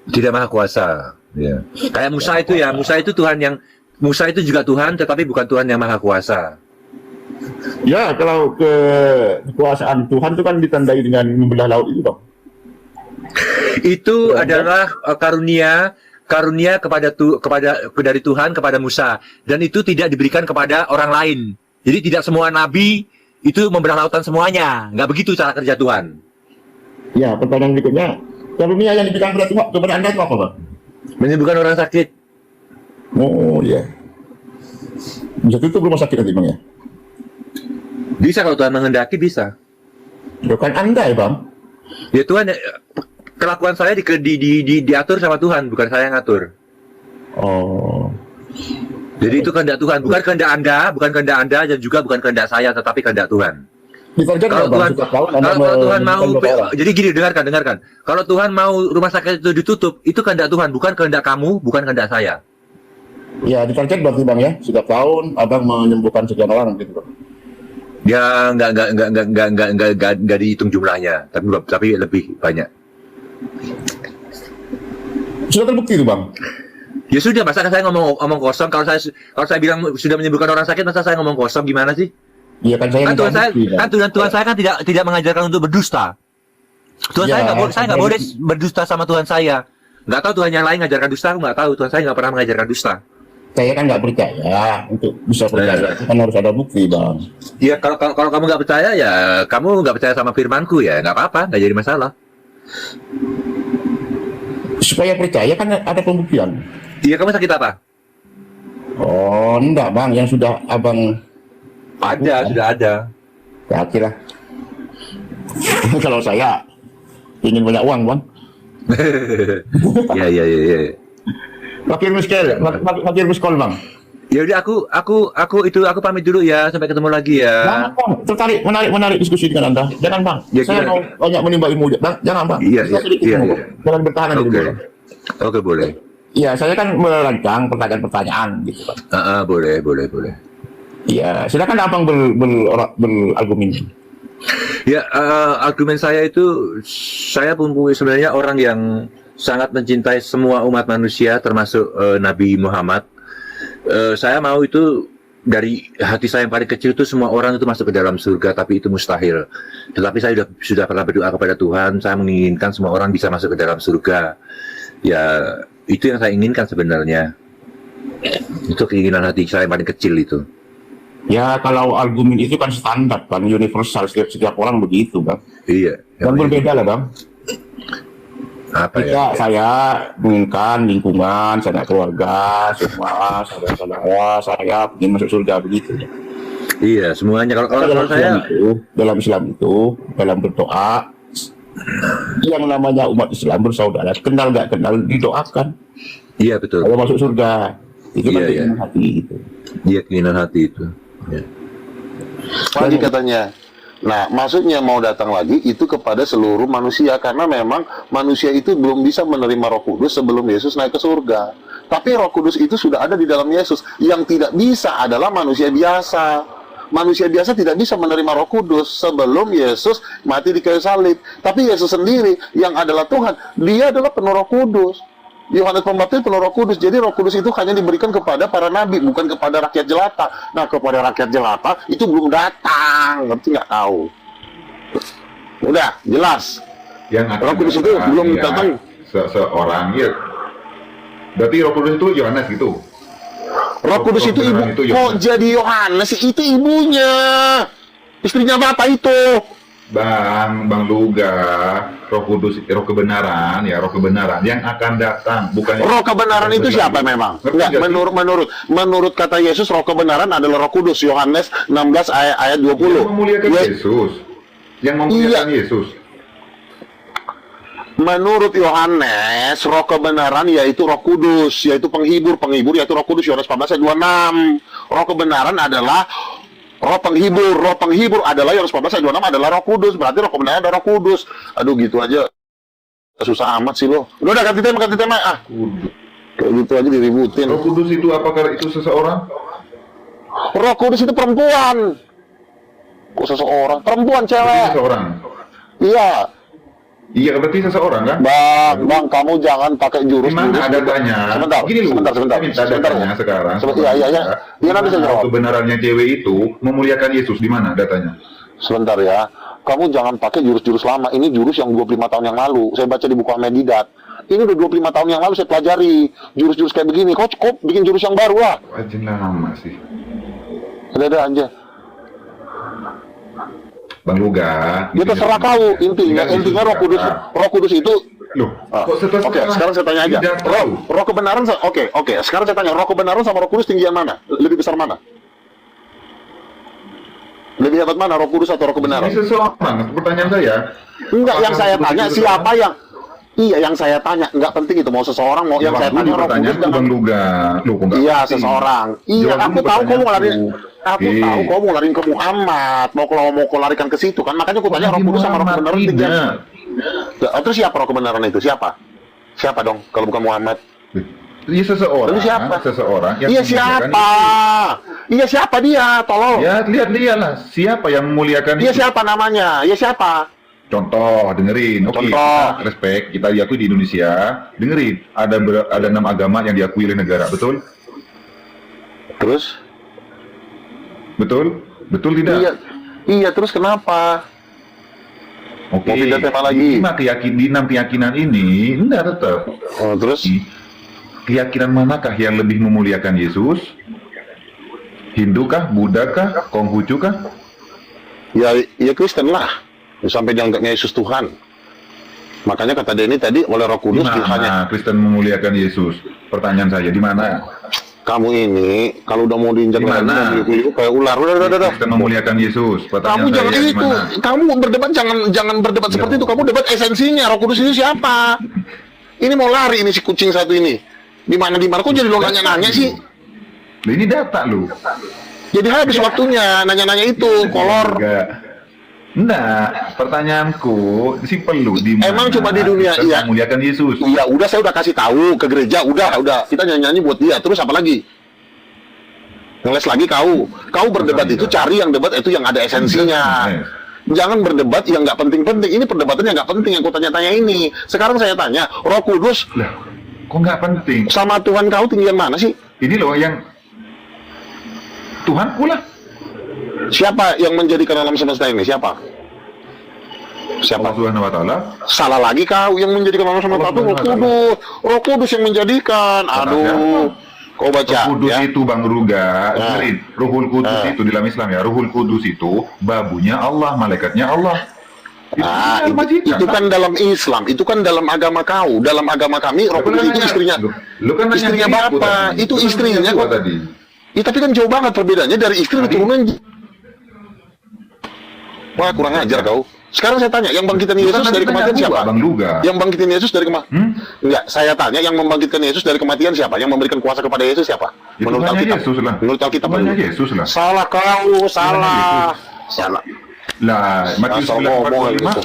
Speaker 15: Tidak Maha Kuasa. Ya. Kayak Musa itu ya, Musa itu juga Tuhan, tetapi bukan Tuhan yang Maha Kuasa.
Speaker 12: Ya, kalau kekuasaan Tuhan itu kan ditandai dengan membelah laut itu dong.
Speaker 15: Itu adalah karunia dari Tuhan kepada Musa, dan itu tidak diberikan kepada orang lain. Jadi tidak semua nabi itu membelah lautan semuanya, nggak begitu cara kerja Tuhan.
Speaker 12: Ya, pertanyaan berikutnya, karunia yang diberikan kepada Anda itu apa, Bang?
Speaker 15: Menyembuhkan orang sakit.
Speaker 12: Oh iya. Bisa tutup rumah sakit nanti, Bang ya?
Speaker 15: Bisa kalau Tuhan menghendaki, bisa.
Speaker 12: Bukan Anda ya, Bang?
Speaker 15: Ya Tuhan, kelakuan saya diatur sama Tuhan, bukan saya yang ngatur.
Speaker 12: Oh.
Speaker 15: Jadi itu kehendak Tuhan, bukan kehendak Anda, dan juga bukan kehendak saya, tetapi kehendak Tuhan. Kalau Tuhan mau, jadi gini, dengarkan. Kalau Tuhan mau rumah sakit itu ditutup, itu kehendak Tuhan, bukan kehendak kamu, bukan kehendak saya.
Speaker 12: Ya, ditarget berarti Bang ya, setiap tahun Abang menyembuhkan sekian orang gitu, Bang.
Speaker 15: Ya, nggak dihitung jumlahnya, tapi lebih banyak.
Speaker 12: Sudah terbukti itu, Bang.
Speaker 15: Ya sudah, masa saya ngomong kosong? Kalau saya bilang sudah menyembuhkan orang sakit, masa saya ngomong kosong gimana sih?
Speaker 12: Iya kan saya
Speaker 15: Tuhan saya kan tidak mengajarkan untuk berdusta. Saya nggak boleh berdusta sama Tuhan saya. Nggak tahu Tuhan yang lain ngajarkan dusta, aku nggak tahu. Tuhan saya nggak pernah mengajarkan dusta.
Speaker 12: Saya kan nggak percaya, untuk bisa percaya kan harus ada bukti, Bang.
Speaker 15: Iya, kalau kamu nggak percaya, ya kamu nggak percaya sama firmanku, ya nggak apa-apa, nggak jadi masalah.
Speaker 12: Supaya percaya kan ada pembuktian.
Speaker 15: Iya, kamu sakit apa?
Speaker 12: Oh, enggak, Bang, yang sudah Abang
Speaker 15: sudah ada.
Speaker 12: Ya, kira. Kalau saya ingin banyak uang, Bang.
Speaker 15: Iya.
Speaker 12: Fakir miskin, Bang.
Speaker 15: Ya udah, aku pamit dulu ya, sampai ketemu lagi ya.
Speaker 12: Jangan, Bang. Tertarik, menarik diskusi dengan Anda. Jangan, Bang.
Speaker 15: Ya,
Speaker 12: saya mau banyak menimba ilmu. Jangan, Bang.
Speaker 15: Iya.
Speaker 12: Jangan bertahan di dulu.
Speaker 15: Oke, boleh.
Speaker 12: Iya, saya kan merancang pertanyaan-pertanyaan gitu, Bang.
Speaker 15: Boleh.
Speaker 12: Iya, silakan Abang berargumen.
Speaker 15: Ya, argumen saya itu, saya sebenarnya orang yang sangat mencintai semua umat manusia, termasuk Nabi Muhammad. Saya mau itu dari hati saya yang paling kecil itu semua orang itu masuk ke dalam surga, tapi itu mustahil. Tetapi saya sudah pernah berdoa kepada Tuhan, saya menginginkan semua orang bisa masuk ke dalam surga. Ya, itu yang saya inginkan sebenarnya. Itu keinginan hati saya yang paling kecil itu.
Speaker 12: Ya, kalau argumen itu kan standar, Bang, universal, setiap orang begitu, Bang.
Speaker 15: Iya.
Speaker 12: Yang berbeda lah, Bang. Saya menginginkan lingkungan, saya keluarga, semua saudara-saudara saya ingin masuk surga begitu.
Speaker 15: Iya, semuanya. Kalau saya
Speaker 12: dalam Islam itu dalam berdoa, yang namanya umat Islam bersaudara, kenal nggak kenal didoakan.
Speaker 15: Iya, betul.
Speaker 12: Kalau masuk surga. Itu kan
Speaker 15: Iya, iya.
Speaker 12: keinginan hati itu.
Speaker 15: Dia keinginan hati itu. Ya.
Speaker 11: Lagi katanya. Nah, maksudnya mau datang lagi itu kepada seluruh manusia karena memang manusia itu belum bisa menerima Roh Kudus sebelum Yesus naik ke surga. Tapi Roh Kudus itu sudah ada di dalam Yesus. Yang tidak bisa adalah manusia biasa. Manusia biasa tidak bisa menerima Roh Kudus sebelum Yesus mati di kayu salib. Tapi Yesus sendiri yang adalah Tuhan, dia adalah penuh Roh Kudus. Yohanes Pembaptis penuh Roh Kudus. Jadi Roh Kudus itu hanya diberikan kepada para nabi, bukan kepada rakyat jelata. Nah, kepada rakyat jelata itu belum datang, ngerti nggak tahu? Udah jelas.
Speaker 16: Yang akan
Speaker 11: Roh Kudus itu
Speaker 16: datang,
Speaker 11: belum
Speaker 16: ya,
Speaker 11: datang.
Speaker 16: Seorang ya. Berarti Roh Kudus itu Yohanes gitu.
Speaker 11: Roh Kudus itu ibu. Kok jadi Yohanes? Itu ibunya. Istrinya Bapak itu.
Speaker 16: Bang Luga, Roh Kudus, Roh kebenaran ya, Roh kebenaran yang akan datang, bukan
Speaker 11: Roh kebenaran itu siapa memang? Enggak, menurut kata Yesus, Roh kebenaran adalah Roh Kudus. Yohanes 16 ayat 20.
Speaker 16: Yang memuliakan Yesus. Yang memuliakan Yesus.
Speaker 11: Menurut Yohanes, Roh kebenaran yaitu Roh Kudus, yaitu penghibur yaitu Roh Kudus. Yohanes 14 ayat 26. Roh kebenaran adalah Roh penghibur adalah Yohanes 14 ayat 26 adalah Roh Kudus. Berarti Roh kebenaran ada Roh Kudus. Aduh, gitu aja. Susah amat sih lo. Udah ganti tema. Kayak gitu aja diributin.
Speaker 16: Roh Kudus itu apakah itu seseorang?
Speaker 11: Roh Kudus itu perempuan. Kok seseorang? Perempuan, cewek.
Speaker 16: Seseorang.
Speaker 11: Iya.
Speaker 16: Iya, berarti seseorang kan?
Speaker 11: Bang, kamu jangan pakai jurus.
Speaker 16: Gimana datanya?
Speaker 11: Sebentar.
Speaker 16: Gini lu.
Speaker 11: Sebentar.
Speaker 16: Minta datanya sekarang.
Speaker 11: Iya. Iya, nanti saya jawab.
Speaker 16: Kebenarannya cewek itu memuliakan Yesus, di mana datanya?
Speaker 11: Sebentar ya. Kamu jangan pakai jurus-jurus lama. Ini jurus yang 25 tahun yang lalu. Saya baca di buku Ahmedidat. Ini udah 25 tahun yang lalu saya pelajari. Jurus-jurus kayak begini. Kok cukup bikin jurus yang baru lah.
Speaker 16: Wajib lama sih.
Speaker 11: Ada aja.
Speaker 16: Bang Luga.
Speaker 11: Ya terserah kau. Intinya Roh Kudus itu.
Speaker 16: Loh,
Speaker 11: Oke, sekarang saya tanya aja. Roh kebenaran. Oke. Sekarang saya tanya, Roh kebenaran sama Roh Kudus tinggian mana? Lebih besar mana? Lebih hebat mana, Roh Kudus atau Roh kebenaran?
Speaker 16: Ini seseorang. Pertanyaan saya.
Speaker 11: Enggak, yang saya tanya siapa yang. Iya, yang saya tanya nggak penting itu mau seseorang mau yang saya tanya Roh Kudus
Speaker 16: Bang Luga. Loh, kok nggak
Speaker 11: iya
Speaker 16: penting?
Speaker 11: seseorang. Iya, aku tahu kamu ngelarin. Aku tahu kamu ngelarin ke Muhammad. Mau kau larikan ke situ kan? Makanya aku tanya Roh Kudus sama Roh kebenaran tinggian. Terus siapa Roh kebenaran itu? Siapa dong kalau bukan Muhammad?
Speaker 16: Iya seseorang.
Speaker 11: Lalu siapa?
Speaker 16: Seseorang yang
Speaker 11: Iya siapa? Iya siapa dia? Tolong.
Speaker 16: Ya lihat dia lah. Siapa yang memuliakan
Speaker 11: Iya
Speaker 16: itu?
Speaker 11: siapa namanya? Iya siapa?
Speaker 16: Contoh, dengerin. Oke, kita respect. Kita diakui di Indonesia. Dengerin. Ada 6 agama yang diakui oleh negara, betul?
Speaker 11: Terus?
Speaker 16: Betul? Betul tidak?
Speaker 11: Iya. Terus kenapa?
Speaker 16: Oke.
Speaker 11: Mau pindah tema lagi?
Speaker 16: Di 6 keyakinan ini, enggak tetap.
Speaker 11: Oh, terus?
Speaker 16: Keyakinan manakah yang lebih memuliakan Yesus? Hindu kah? Buddha kah? Konghucu kah?
Speaker 11: Ya Kristen lah. Sampai dianggapnya Yesus Tuhan. Makanya kata Denny tadi oleh Roh Kudus
Speaker 16: hanya Kristen memuliakan Yesus. Pertanyaan saya, di mana?
Speaker 11: Kamu ini kalau udah mau diinjak lagi kayak ular. Udah.
Speaker 16: Kristen memuliakan Yesus.
Speaker 11: Kamu jangan itu. Kamu berdebat jangan berdebat seperti itu. Kamu debat esensinya. Roh Kudus itu siapa? Ini mau lari ini si kucing satu ini. Di mana? Kok jadi lo nanya-nanya sih?
Speaker 16: Ini data lu.
Speaker 11: Jadi habis waktunya nanya-nanya itu kolor.
Speaker 16: Enggak, pertanyaanku simpel lu. Di mana
Speaker 11: emang cuma di dunia
Speaker 16: iya memuliakan Yesus?
Speaker 11: Iya, udah saya udah kasih tahu ke gereja, udah. Kita nyanyi buat dia. Terus apa lagi? Ngeles lagi kau berdebat itu cari yang debat itu yang ada esensinya. Jangan berdebat yang nggak penting-penting. Ini perdebatan yang nggak penting yang aku tanya-tanya ini. Sekarang saya tanya, Roh Kudus
Speaker 16: kok nggak penting?
Speaker 11: Sama Tuhan kau tinggian mana sih?
Speaker 16: Ini loh yang Tuhan pula.
Speaker 11: Siapa yang menjadikan alam semesta ini? Siapa?
Speaker 16: Allah Subhanahu wa Ta'ala.
Speaker 11: Salah lagi kau yang menjadikan alam semesta itu Roh Kudus yang menjadikan. Aduh. Kau baca.
Speaker 16: Roh Kudus
Speaker 11: ya?
Speaker 16: itu Bang Ruga. Ruhul Kudus itu di dalam Islam ya. Ruhul Kudus itu babunya Allah, malaikatnya Allah.
Speaker 11: Itu kan dalam Islam, itu kan dalam agama kau. Dalam agama kami Roh Kudus itu istrinya. Istrinya Bapa, itu istrinya kok tadi. Ya, tapi kan jauh banget perbedaannya dari istri keturunan. Wah, kurang ajar kau.
Speaker 17: Sekarang saya tanya, yang bangkitin
Speaker 16: Lu
Speaker 17: Yesus
Speaker 16: kan
Speaker 17: dari
Speaker 16: tadi
Speaker 17: kematian
Speaker 16: tanya
Speaker 17: siapa?
Speaker 16: gua, Bang Luga.
Speaker 17: Yang bangkitin Yesus dari kematian? Enggak, saya tanya yang membangkitkan Yesus dari kematian siapa? Yang memberikan kuasa kepada Yesus siapa?
Speaker 16: Itu
Speaker 17: Menurut
Speaker 16: hanya
Speaker 17: Alkitab.
Speaker 16: Yesus lah.
Speaker 17: Menurut Alkitab.
Speaker 16: Hanya Yesus lah.
Speaker 17: Salah kau, salah. Salah.
Speaker 16: Lah, Matius
Speaker 17: Asal
Speaker 16: 11:45.
Speaker 17: ngomong gitu.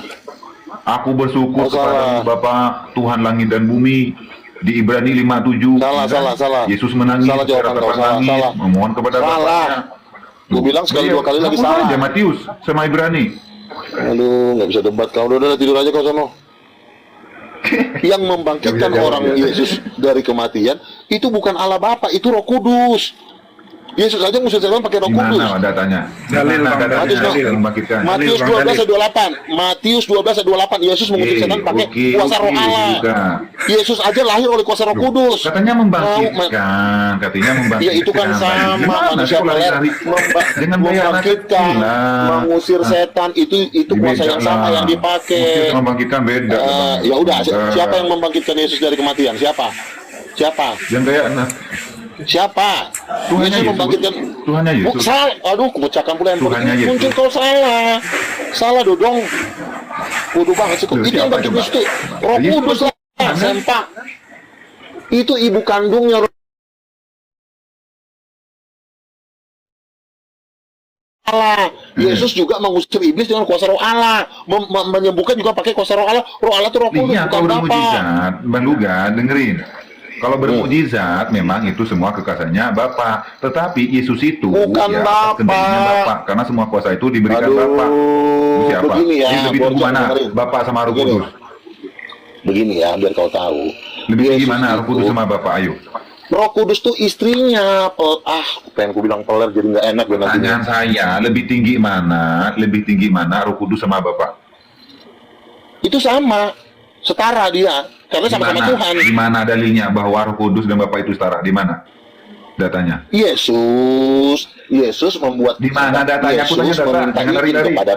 Speaker 16: Aku bersyukur
Speaker 17: Oh, salah.
Speaker 16: kepada Bapa Tuhan langit dan bumi. Di Ibrani 5:7.
Speaker 17: Salah.
Speaker 16: Yesus menangis
Speaker 17: Salah jawaban
Speaker 16: secara
Speaker 17: kau,
Speaker 16: tertangis,
Speaker 17: salah.
Speaker 16: memohon kepada
Speaker 17: Salah.
Speaker 16: Bapaknya.
Speaker 17: Gue bilang sekali dua kali lagi
Speaker 16: Sama
Speaker 17: salah.
Speaker 16: aja Matius sama Ibrani.
Speaker 17: Aduh, nggak bisa debat kau. Udah tidur aja kau sono. Yang membangkitkan
Speaker 16: Nggak bisa jawab,
Speaker 17: orang
Speaker 16: ya.
Speaker 17: Yesus dari kematian itu bukan Allah Bapa, itu Roh Kudus. Yesus aja ngusir setan pakai Roh
Speaker 16: Di
Speaker 17: Kudus.
Speaker 16: mana datanya?
Speaker 5: Dalil,
Speaker 16: Di mana
Speaker 5: Bang,
Speaker 16: datanya
Speaker 17: dalil.
Speaker 16: yang membangkitkan?
Speaker 17: Matius 12:28. Matius 12:28. Yesus mengusir setan pakai kuasa Roh Allah.
Speaker 16: bukan.
Speaker 17: Yesus aja lahir oleh kuasa Roh Kudus.
Speaker 16: Katanya membangkitkan, katanya membangkitkan.
Speaker 17: Ya itu kan sama
Speaker 16: Gimana
Speaker 17: manusia
Speaker 16: sih kalau
Speaker 17: peler
Speaker 16: lari? Jangan bayar anak
Speaker 17: membangkitkan,
Speaker 16: kecil lah.
Speaker 17: mengusir setan itu kuasa yang sama yang dipakai.
Speaker 16: Membangkitkan beda. Bang.
Speaker 17: Ya udah,
Speaker 16: Enggak.
Speaker 17: siapa yang membangkitkan Yesus dari kematian? Siapa?
Speaker 16: Yang kayak anak.
Speaker 17: Siapa?
Speaker 16: Tuhannya Yesus.
Speaker 17: membangkitkan.
Speaker 16: Tuhannya Yesus.
Speaker 17: Salah. Aduh, kepecahkan pula yang
Speaker 16: Tuhannya Yesus.
Speaker 17: muncul kau salah. Salah dodong. Bodoh banget sih kok.
Speaker 16: Loh,
Speaker 17: Itu yang
Speaker 16: siapa
Speaker 17: bangkit
Speaker 16: coba?
Speaker 17: Yesus itu Roh
Speaker 16: Yesus
Speaker 17: Kudus lah,
Speaker 16: Tuhan.
Speaker 17: sempak. Itu ibu kandungnya Allah. Yesus juga mengusir iblis dengan kuasa Roh Allah, menyembuhkan juga pakai kuasa Roh Allah. Roh Allah itu Roh Kudus,
Speaker 16: Iya,
Speaker 17: bukan
Speaker 16: kalau
Speaker 17: Bapa.
Speaker 16: bermujizat, Bang Luga, dengerin. Kalau bermujizat, memang itu semua kekasihnya Bapa. Tetapi Yesus itu
Speaker 17: Bukan
Speaker 16: ya,
Speaker 17: Bapa.
Speaker 16: kendalinya Bapa, karena semua kuasa itu diberikan Bapa. Itu siapa?
Speaker 17: Begini ya,
Speaker 16: Ini lebih tinggi
Speaker 17: Borja,
Speaker 16: mana?
Speaker 17: dengerin.
Speaker 16: Bapa sama Roh
Speaker 17: Begini.
Speaker 16: Kudus.
Speaker 17: Begini ya, biar kau tahu.
Speaker 16: Lebih tinggi
Speaker 17: Yesus
Speaker 16: mana Roh Kudus
Speaker 17: itu-
Speaker 16: sama Bapa? Ayo.
Speaker 17: Roh Kudus tuh istrinya. Pengen ku bilang peler jadi nggak enak gue nanti.
Speaker 16: Pertanyaan saya, lebih tinggi mana? Lebih tinggi mana Roh Kudus sama Bapa?
Speaker 17: Itu sama, setara dia, karena sama-sama Tuhan.
Speaker 16: Di mana dalilnya bahwa Roh Kudus dan Bapa itu setara? Di mana datanya?
Speaker 17: Yesus membuat.
Speaker 16: Di mana datanya? Aku tanya
Speaker 17: Yesus
Speaker 16: data,
Speaker 17: meminta
Speaker 16: jangan
Speaker 17: izin
Speaker 16: lari-lari.
Speaker 17: kepada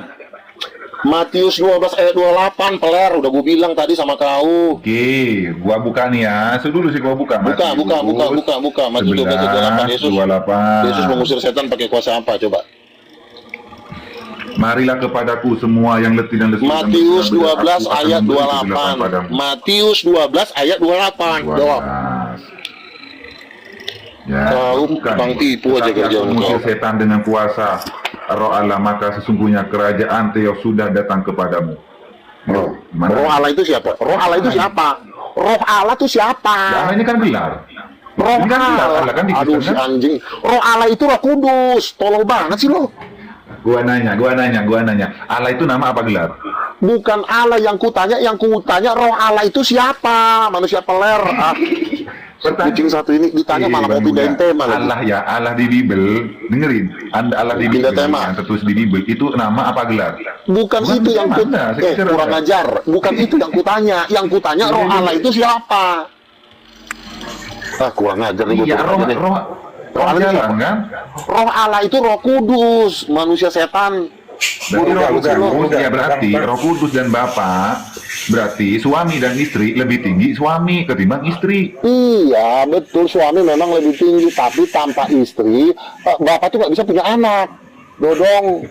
Speaker 17: Matius 12 ayat 28, peler, udah gue bilang tadi sama kau.
Speaker 16: Oke, gua buka nih ya. Dulu sih gua buka.
Speaker 17: Buka. Matius 12 ayat 28, Yesus.
Speaker 16: 28.
Speaker 17: Yesus mengusir setan pakai kuasa apa? Coba.
Speaker 16: Marilah kepadaku semua yang letih dan lesu.
Speaker 17: Matius
Speaker 16: dan
Speaker 17: 12
Speaker 16: aku akan
Speaker 17: ayat
Speaker 16: memberi
Speaker 17: 28.
Speaker 16: kegelapan padamu.
Speaker 17: Matius 12 ayat 28. Jawab.
Speaker 16: Ya,
Speaker 17: Kau
Speaker 16: bukan.
Speaker 17: bang tipu aja
Speaker 16: Tetapi
Speaker 17: kerja
Speaker 16: aku mengusir setan dengan kuasa Roh Allah, maka sesungguhnya kerajaan Theos sudah datang kepadamu.
Speaker 17: Roh Allah itu siapa? Roh Allah itu siapa? Roh Allah itu siapa?
Speaker 16: Ya, ini kan gelar.
Speaker 17: Roh
Speaker 16: Ini kan gelar,
Speaker 17: Allah.
Speaker 16: Allah kan di
Speaker 17: Aduh
Speaker 16: Kristen,
Speaker 17: si
Speaker 16: kan?
Speaker 17: anjing. Roh Allah itu Roh Kudus. Tolong banget sih lo.
Speaker 16: Gua nanya. Allah itu nama apa gelar?
Speaker 17: Bukan Allah yang kutanya Roh Allah itu siapa? Manusia peler. Kucing satu ini ditanya malah mau pindahin tema lagi.
Speaker 16: Allah ya, Allah di Bible, dengerin. Allah di Bible, yang tertulis di Bible, itu nama apa gelar?
Speaker 17: Bukan itu yang kurang ajar. Bukan itu yang kutanya. Yang kutanya Roh Allah itu siapa? Kurang ajar nih.
Speaker 16: Iya, roh
Speaker 17: Allah itu siapa?
Speaker 16: kan?
Speaker 17: Roh Allah itu Roh Kudus, manusia setan.
Speaker 16: Berarti Roh Kudus dan Bapa, berarti suami dan istri lebih tinggi suami ketimbang istri.
Speaker 17: Iya betul, suami memang lebih tinggi, tapi tanpa istri bapak tuh nggak bisa punya anak. Dodong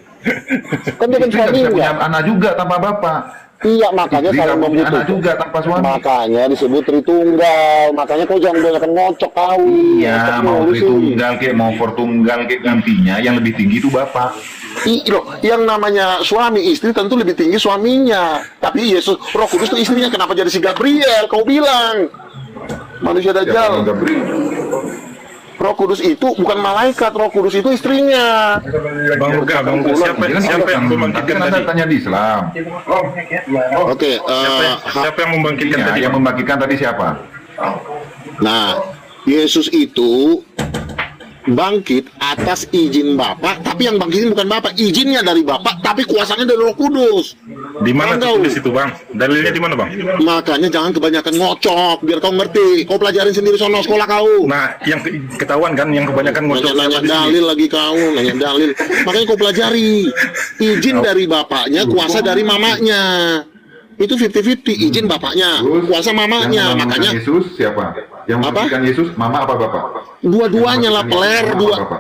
Speaker 17: kan dia kan
Speaker 16: Istri nggak bisa
Speaker 17: suaminya.
Speaker 16: punya anak juga tanpa bapak.
Speaker 17: Iya, makanya
Speaker 16: Istri
Speaker 17: saling
Speaker 16: nggak punya anak
Speaker 17: membutuhkan.
Speaker 16: juga tanpa suami.
Speaker 17: Makanya disebut Tritunggal. Makanya kau jangan banyak ngocok tahu.
Speaker 16: Iya, mau Tritunggal kek, mau Fortunggal kek, intinya yang lebih tinggi itu bapak.
Speaker 17: Loh, yang namanya suami istri tentu lebih tinggi suaminya. Tapi Yesus, Roh Kudus itu istrinya. Kenapa jadi si Gabriel? Kau bilang manusia dajjal. Roh Kudus itu bukan malaikat, Roh Kudus itu istrinya.
Speaker 5: Bang Luga, siapa yang membangkitkan tadi?
Speaker 16: Tanya di Islam.
Speaker 17: Oke,
Speaker 5: siapa yang membangkitkan tadi?
Speaker 16: Yang membangkitkan tadi siapa?
Speaker 17: Nah, Yesus itu bangkit atas izin Bapak, tapi yang bangkitin bukan Bapak, izinnya dari Bapak, tapi kuasanya dari Roh Kudus.
Speaker 5: Di mana tertulis itu, Bang? Dalilnya di mana, Bang?
Speaker 17: Makanya jangan kebanyakan ngocok, biar kau ngerti. Kau pelajarin sendiri sono sekolah kau.
Speaker 5: Nah, yang ketahuan kan, yang kebanyakan ngocok
Speaker 17: nanya dalil lagi kau, nanya dalil. Makanya kau pelajari. Izin dari bapaknya, kuasa dari mamanya. Itu 50-50, izin bapaknya, kuasa mamanya. Makanya
Speaker 16: Yesus siapa? Yang membangkitkan Yesus, mama apa bapak?
Speaker 17: Dua-duanya lah, peler,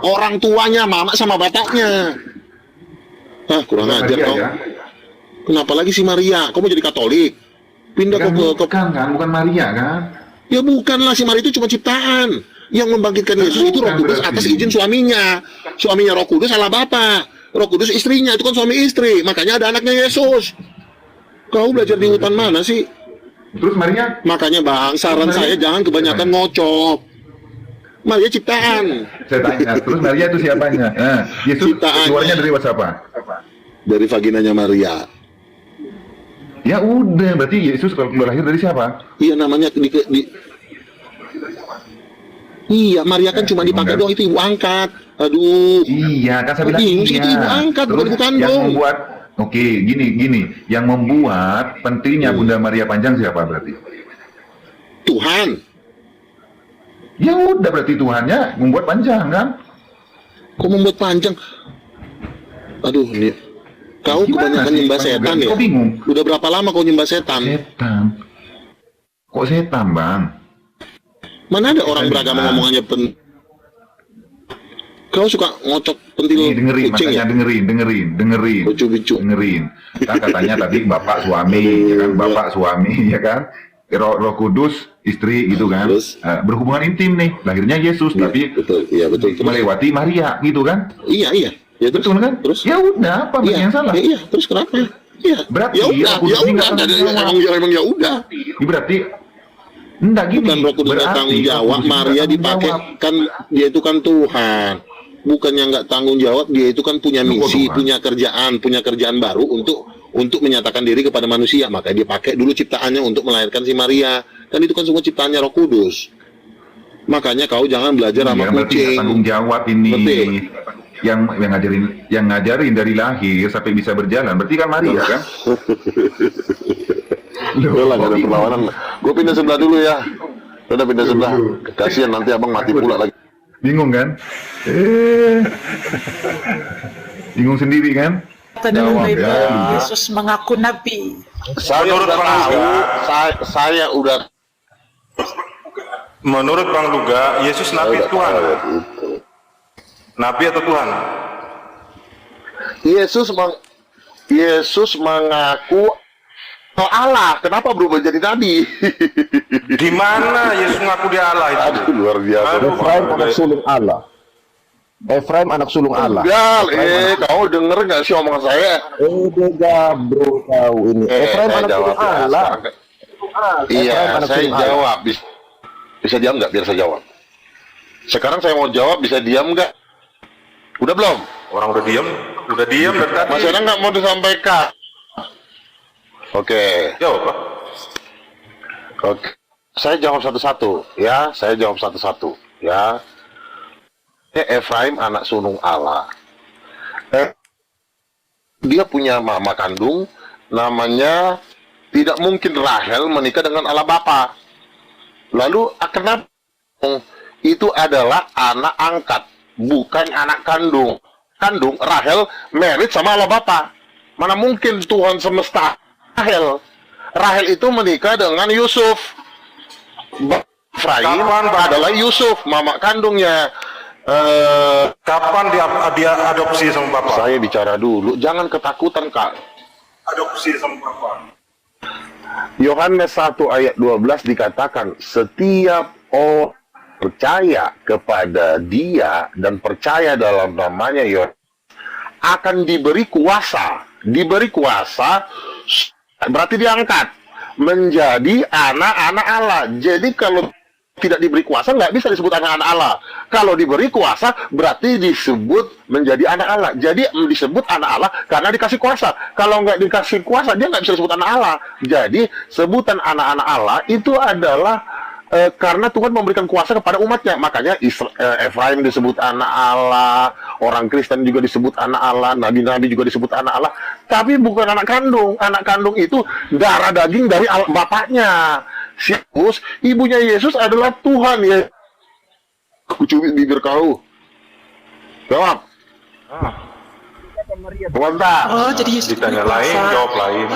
Speaker 17: orang tuanya, mama sama bapaknya. Kurang ajar kau. Kenapa lagi si Maria? Kau mau jadi Katolik? Pindah
Speaker 16: Kan
Speaker 17: ke
Speaker 16: bukan kan, bukan Maria kan?
Speaker 17: Ya bukanlah, si Maria itu cuma ciptaan. Yang membangkitkan Yesus itu Roh Kudus atas izin suaminya. Suaminya Roh Kudus Allah Bapa. Roh Kudus istrinya, itu kan suami istri. Makanya ada anaknya Yesus. Kau belajar di hutan mana sih?
Speaker 16: Terus Maria?
Speaker 17: Makanya Bang, saran saya jangan kebanyakan ngocok. Maria ciptaan.
Speaker 16: Saya tanya, terus Maria itu siapanya? Nah, Yesus keluarnya dari siapa?
Speaker 17: Dari vaginanya Maria.
Speaker 16: Ya udah, berarti Yesus kalau lahir dari siapa?
Speaker 17: Iya, namanya Iya, Maria kan cuma dipakai doang, itu ibu angkat. Aduh.
Speaker 16: Iya, kan saya bilang
Speaker 17: Bingung sih,
Speaker 16: iya.
Speaker 17: itu ibu angkat, bukan ibu
Speaker 16: Yang
Speaker 17: kandung.
Speaker 16: membuat, oke, gini, yang membuat pentingnya Bunda Maria Panjang siapa berarti?
Speaker 17: Tuhan.
Speaker 16: Ya udah, berarti Tuhannya membuat panjang kan?
Speaker 17: Kok membuat panjang? Aduh, nih. Kau kebanyakan nyembah setan ya?
Speaker 16: Kau bingung.
Speaker 17: Udah berapa lama kau nyembah setan?
Speaker 16: Setan. Kok setan, Bang?
Speaker 17: Mana ada orang beragama ngomongannya Kau suka ngocok pentil
Speaker 16: dengerin,
Speaker 17: kucing
Speaker 16: makanya
Speaker 17: ya?
Speaker 16: dengerin. Kan katanya tadi bapak suami, ya kan? Bapak suami, ya kan? Roh Kudus istri gitu kan? Berhubungan intim nih, lahirnya Yesus, tapi
Speaker 17: betul.
Speaker 16: melewati Maria gitu kan?
Speaker 17: Iya. Ya, terus,
Speaker 16: betul kan?
Speaker 17: Terus?
Speaker 16: Ya udah, apa yang salah?
Speaker 17: Iya, terus kenapa? Iya.
Speaker 16: Berarti
Speaker 17: Ya udah, emang ya udah.
Speaker 16: Berarti enggak gini.
Speaker 17: Bukan Roh Kudus nggak tanggung jawab, Maria dipakai kan dia itu kan Tuhan. Bukannya nggak tanggung jawab, dia itu kan punya misi, punya kerjaan baru untuk menyatakan diri kepada manusia. Maka dia pakai dulu ciptaannya untuk melahirkan si Maria. Kan itu kan semua ciptaannya Roh Kudus. Makanya kau jangan belajar sama kucing.
Speaker 16: Tanggung jawab ini.
Speaker 17: Betul.
Speaker 16: Yang ngajarin dari lahir sampai bisa berjalan, berarti kan Maria kan?
Speaker 17: Udah lah, gak ada perlawanan. Gue pindah sebelah dulu ya. Udah pindah sebelah. Kasihan nanti abang mati pula lagi.
Speaker 16: Bingung kan? Bingung sendiri kan?
Speaker 18: Dalam Bible, Yesus mengaku nabi.
Speaker 17: Saya udah.
Speaker 19: Menurut Bang Luga, Yesus nabi Tuhan. Nabi atau Tuhan?
Speaker 17: Yesus mengaku Allah. Kenapa berubah jadi nabi?
Speaker 19: Di mana Yesus mengaku dia Allah itu?
Speaker 17: Aduh, luar biasa.
Speaker 20: Efraim anak sulung Allah. Efraim anak sulung Allah.
Speaker 17: Kau denger nggak sih omongan saya?
Speaker 20: Bro, kau ini. Efraim anak sulung Allah.
Speaker 17: Iya, saya jawab. Bisa diam nggak? Biar saya jawab. Sekarang saya mau jawab, bisa diam nggak? Udah belum?
Speaker 19: Orang udah diam dari tadi.
Speaker 17: Masih ada nggak mau disampaikan? Oke.
Speaker 19: Jawab, Pak.
Speaker 17: Oke. Saya jawab satu-satu, ya. Ya. Efraim anak sulung Allah. Dia punya mama kandung, namanya tidak mungkin Rahel menikah dengan Allah Bapa. Lalu kenapa? Itu adalah anak angkat, bukan anak kandung. Rahel married sama Allah Bapa. Mana mungkin Tuhan semesta Rahel itu menikah dengan Yusuf. Efraim adalah Yusuf, mama kandungnya.
Speaker 19: Kapan dia adopsi sama Bapak?
Speaker 17: Saya bicara dulu, jangan ketakutan, Kak.
Speaker 19: Adopsi sama Bapak.
Speaker 17: Yohanes 1 ayat 12 dikatakan, setiap orang percaya kepada dia dan percaya dalam namanya Yohanes akan diberi kuasa. Berarti diangkat menjadi anak-anak Allah. Jadi kalau tidak diberi kuasa nggak bisa disebut anak-anak Allah. Kalau diberi kuasa berarti disebut menjadi anak Allah. Jadi disebut anak Allah karena dikasih kuasa. Kalau nggak dikasih kuasa dia nggak bisa disebut anak Allah. Jadi sebutan anak-anak Allah itu adalah karena Tuhan memberikan kuasa kepada umatnya. Makanya Efraim disebut anak Allah, orang Kristen juga disebut anak Allah, nabi-nabi juga disebut anak Allah. Tapi bukan anak kandung. Anak kandung itu darah daging dari bapaknya. Yesus, ibunya Yesus adalah Tuhan ya. Aku cubit bibir kau. Jawab. Bentar.
Speaker 18: Oh, jadi Yesus
Speaker 19: ditanya lain, jawab lain.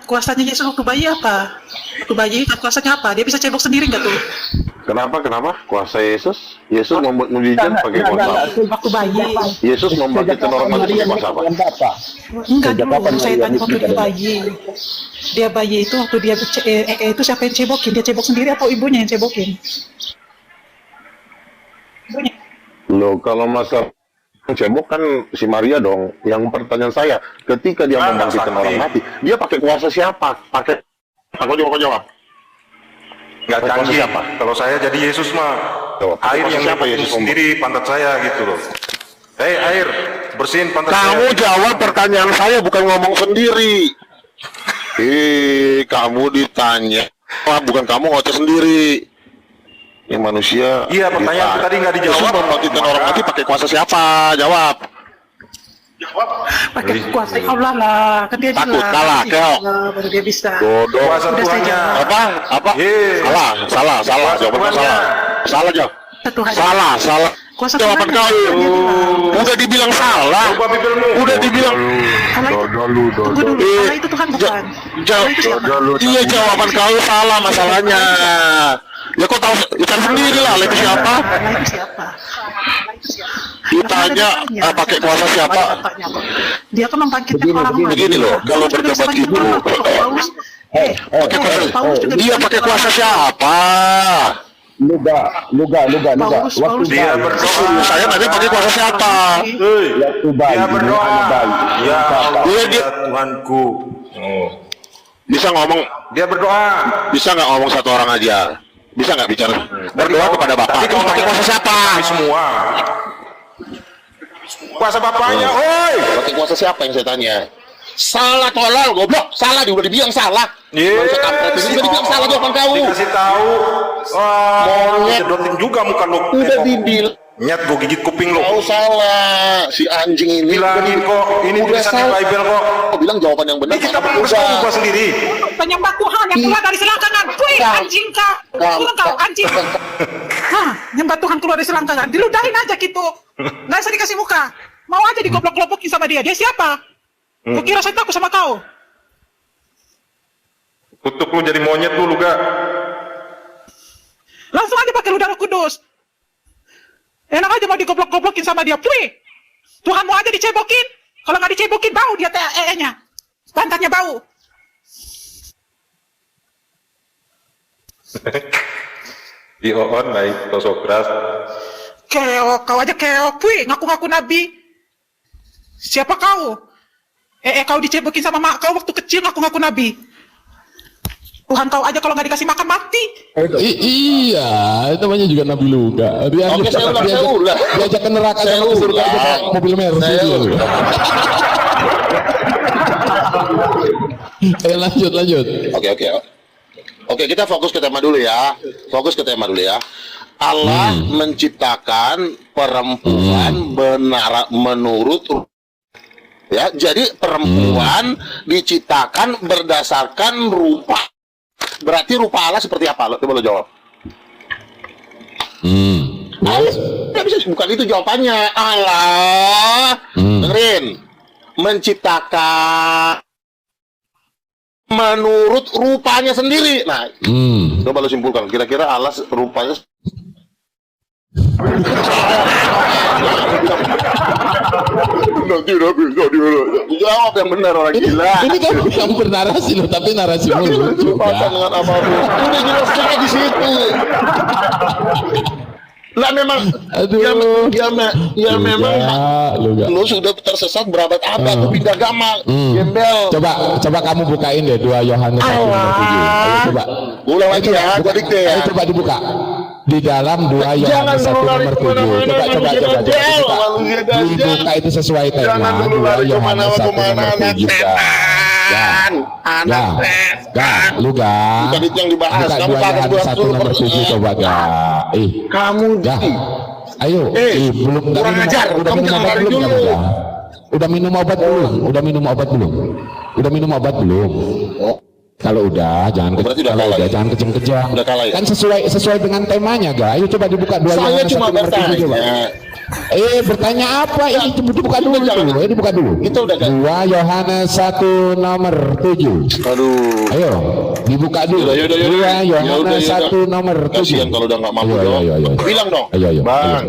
Speaker 18: Kuasanya Yesus waktu bayi apa? Waktu bayi kuasanya apa? Dia bisa cebok sendiri nggak tuh?
Speaker 17: Kenapa? Kuasa Yesus? Yesus membuat mujizat pakai kuasa apa?
Speaker 18: Waktu bayi.
Speaker 17: Yesus membangkitkan orang mati pakai kuasa apa?
Speaker 18: Enggak dulu, saya tanya waktu dia bayi. Dia bayi itu waktu dia itu siapa yang cebokin? Dia cebok sendiri atau ibunya yang cebokin?
Speaker 17: Loh, kalau masalah cebok kan si Maria dong. Yang pertanyaan saya, ketika dia membangkitkan orang mati, dia pakai kuasa siapa? Aku jawab.
Speaker 19: Nggak canggih. Kalau saya jadi Yesus mah, air yang
Speaker 17: siapa
Speaker 19: Yesus
Speaker 17: Yesus
Speaker 19: sendiri pantat saya gitu loh. Hei air, bersihin pantat
Speaker 17: Kamu
Speaker 19: saya.
Speaker 17: jawab pertanyaan saya, bukan ngomong sendiri. Kamu ditanya, bukan kamu ngoceh sendiri. Ini manusia.
Speaker 19: Iya, pertanyaan tadi nggak dijawab.
Speaker 17: Yesus membangkitkan orang mati pakai kuasa siapa? Jawab.
Speaker 18: Pakai kuasa Allah lah, kan dia
Speaker 17: Takut
Speaker 18: jelas.
Speaker 17: kalah, keok.
Speaker 18: Baru dia bisa.
Speaker 17: Bodoh.
Speaker 19: Kuasa
Speaker 18: Udah saya
Speaker 19: Tuhannya.
Speaker 18: jawab.
Speaker 17: Apa? Salah. Jawabannya salah. Salah, jawab. Salah.
Speaker 18: Kuasa
Speaker 17: Jawaban
Speaker 18: Tuhan.
Speaker 17: kau. Udah dibilang salah. Udah dibilang.
Speaker 18: Tunggu dulu, Allah itu Tuhan bukan? Allah itu siapa?
Speaker 17: Iya, jawaban kau salah masalahnya. Ya kau tahu, ikan sendiri lah, itu siapa?
Speaker 18: Allah itu siapa?
Speaker 17: Ditanya pakai kuasa siapa?
Speaker 18: Dia kan membangkitkan orang mati.
Speaker 17: Begini loh, kalau berdebat itu pakai kuasa. Dia pakai kuasa siapa?
Speaker 20: Luga. Waktu
Speaker 19: Dia berdoa.
Speaker 17: Saya tanya pakai kuasa siapa?
Speaker 20: Waktu bayi.
Speaker 19: Dia berdoa. Ya Allah,
Speaker 17: Dia-
Speaker 19: ya Tuhanku.
Speaker 17: Bisa ngomong?
Speaker 19: Dia berdoa.
Speaker 17: Bisa nggak ngomong satu orang aja? Bisa nggak bicara? Berdoa kepada Bapak.
Speaker 19: Tapi
Speaker 17: Itu pakai kuasa siapa?
Speaker 19: Semua. Kuasa bapaknya, oi.
Speaker 17: Pakai kuasa siapa yang saya tanya? Salah tolol, goblok. Salah, dia udah dibilang salah.
Speaker 19: Yes.
Speaker 17: Udah dibilang salah jawaban kau.
Speaker 19: Dikasih tahu.
Speaker 17: Monyet.
Speaker 19: Jedotin juga muka lu.
Speaker 17: Udah dibilang.
Speaker 19: Nyet gua gigit kuping lu.
Speaker 17: Kau salah. Si anjing ini.
Speaker 19: Bilangin kok, ini
Speaker 17: udah
Speaker 19: tulisan di
Speaker 17: salah.
Speaker 19: Bible kok.
Speaker 17: Kau bilang jawaban yang benar.
Speaker 19: Ini kita penulis gua sendiri.
Speaker 13: Penyembah Tuhan yang keluar dari selangkangan. Wih, anjing kak. Kurang kau, anjing.
Speaker 18: Hah, nyembah Tuhan keluar dari selangkangan. Diludahin aja gitu. Nggak usah dikasih muka. Mau aja digoblok-goblokin sama dia. Dia siapa? Kau kira saya takut sama kau?
Speaker 19: Kutuk lu jadi monyet lu gak?
Speaker 18: Langsung aja pakai ludah Roh Kudus. Enak aja mau digoblok-goblokin sama dia. Wih, Tuhan mau aja dicebokin. Kalau nggak dicebokin bau dia nya. Pantatnya bau.
Speaker 19: Ioon naik Tosokras.
Speaker 18: Keok, kau aja keok. Wih, ngaku-ngaku nabi. Siapa kau? Kau dicebokin sama mak kau waktu kecil ngaku-ngaku nabi. Tuhan kau aja kalau nggak dikasih makan mati.
Speaker 1: Iya, itu namanya juga Nabi Luka.
Speaker 17: Oke, saya ulang.
Speaker 1: Diajak ke neraka jangan ke surga aja pakai mobil merah. Ayo lanjut.
Speaker 17: Oke, kita fokus ke tema dulu ya. Allah menciptakan perempuan menurut ya. Jadi perempuan diciptakan berdasarkan rupa. Berarti rupa Allah seperti apa? Coba lo jawab. Nggak bisa, bukan itu jawabannya. Allah dengerin, menciptakan menurut rupanya sendiri. Nah, coba lo simpulkan. Kira-kira Allah rupanya nanti udah bisa jawab yang benar orang gila.
Speaker 1: Ini kan bukan bernarasi loh, tapi narasi mulu juga.
Speaker 17: Dengan apapun. Udah jelasnya di situ. Lah memang memang lu sudah tersesat berabad-abad lu pindah agama. Gembel.
Speaker 1: Coba kamu bukain deh 2 Yohanes 1:7. Ayo coba.
Speaker 17: Ulang lagi ya, gua dikte ya.
Speaker 1: Ayo coba dibuka. Di dalam 2 Yohanes 1:7. Coba. Dibuka itu sesuai tema 2 Yohanes 1:7. Lu
Speaker 17: bukan itu yang dibahas. Kamu
Speaker 1: Yohanes 1:7 coba
Speaker 17: kamu
Speaker 1: ayo belum
Speaker 17: kurang ajar. Kamu jangan lari dulu.
Speaker 1: Udah minum obat belum? Kalau udah jangan jangan kejam-kejam. Kan sesuai dengan temanya, ga. Ayo coba dibuka 2
Speaker 17: Saya
Speaker 1: Yohanes
Speaker 17: cuma
Speaker 1: 1:7 coba.
Speaker 21: Bertanya apa ini? Buka dulu itu. Ini buka dulu.
Speaker 17: Itu udah
Speaker 21: 2 Yohanes 1 nomor 7.
Speaker 17: Aduh.
Speaker 21: Ayo, dibuka dulu. 2 Yohanes 1 nomor 7.
Speaker 17: Kasihan kalau udah nggak mampu jawab. Bilang dong. Bang.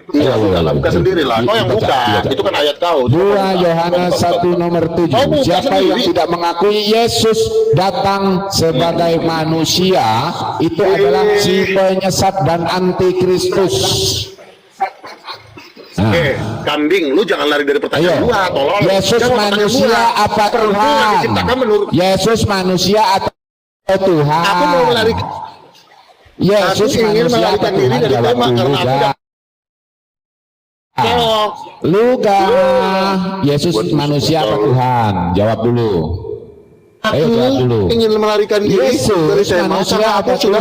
Speaker 17: Iya, sudah buka sendiri lah. Kau yang buka. Itu kan ayat kau.
Speaker 21: 2 Yohanes 1 nomor 7. Siapa yang tidak mengakui Yesus datang sebagai manusia, itu adalah si penyesat dan antikristus.
Speaker 17: Kambing, lu jangan lari dari pertanyaan gua, tolong.
Speaker 21: Yesus manusia apa Tuhan? Yesus manusia atau Tuhan?
Speaker 17: Aku mau melarikan.
Speaker 21: Yesus
Speaker 17: Aku ingin
Speaker 21: manusia apa
Speaker 17: melarikan diri
Speaker 21: Tuhan?
Speaker 17: dari
Speaker 21: Jawab
Speaker 17: tema
Speaker 21: dulu,
Speaker 17: karena aku
Speaker 21: Ga. Luga, Yesus manusia apa Tuhan? Jawab dulu. Ayo jawab dulu.
Speaker 17: Ingin melarikan diri
Speaker 21: Yesus
Speaker 17: dari tema
Speaker 21: manusia
Speaker 17: karena
Speaker 21: apa
Speaker 17: aku sudah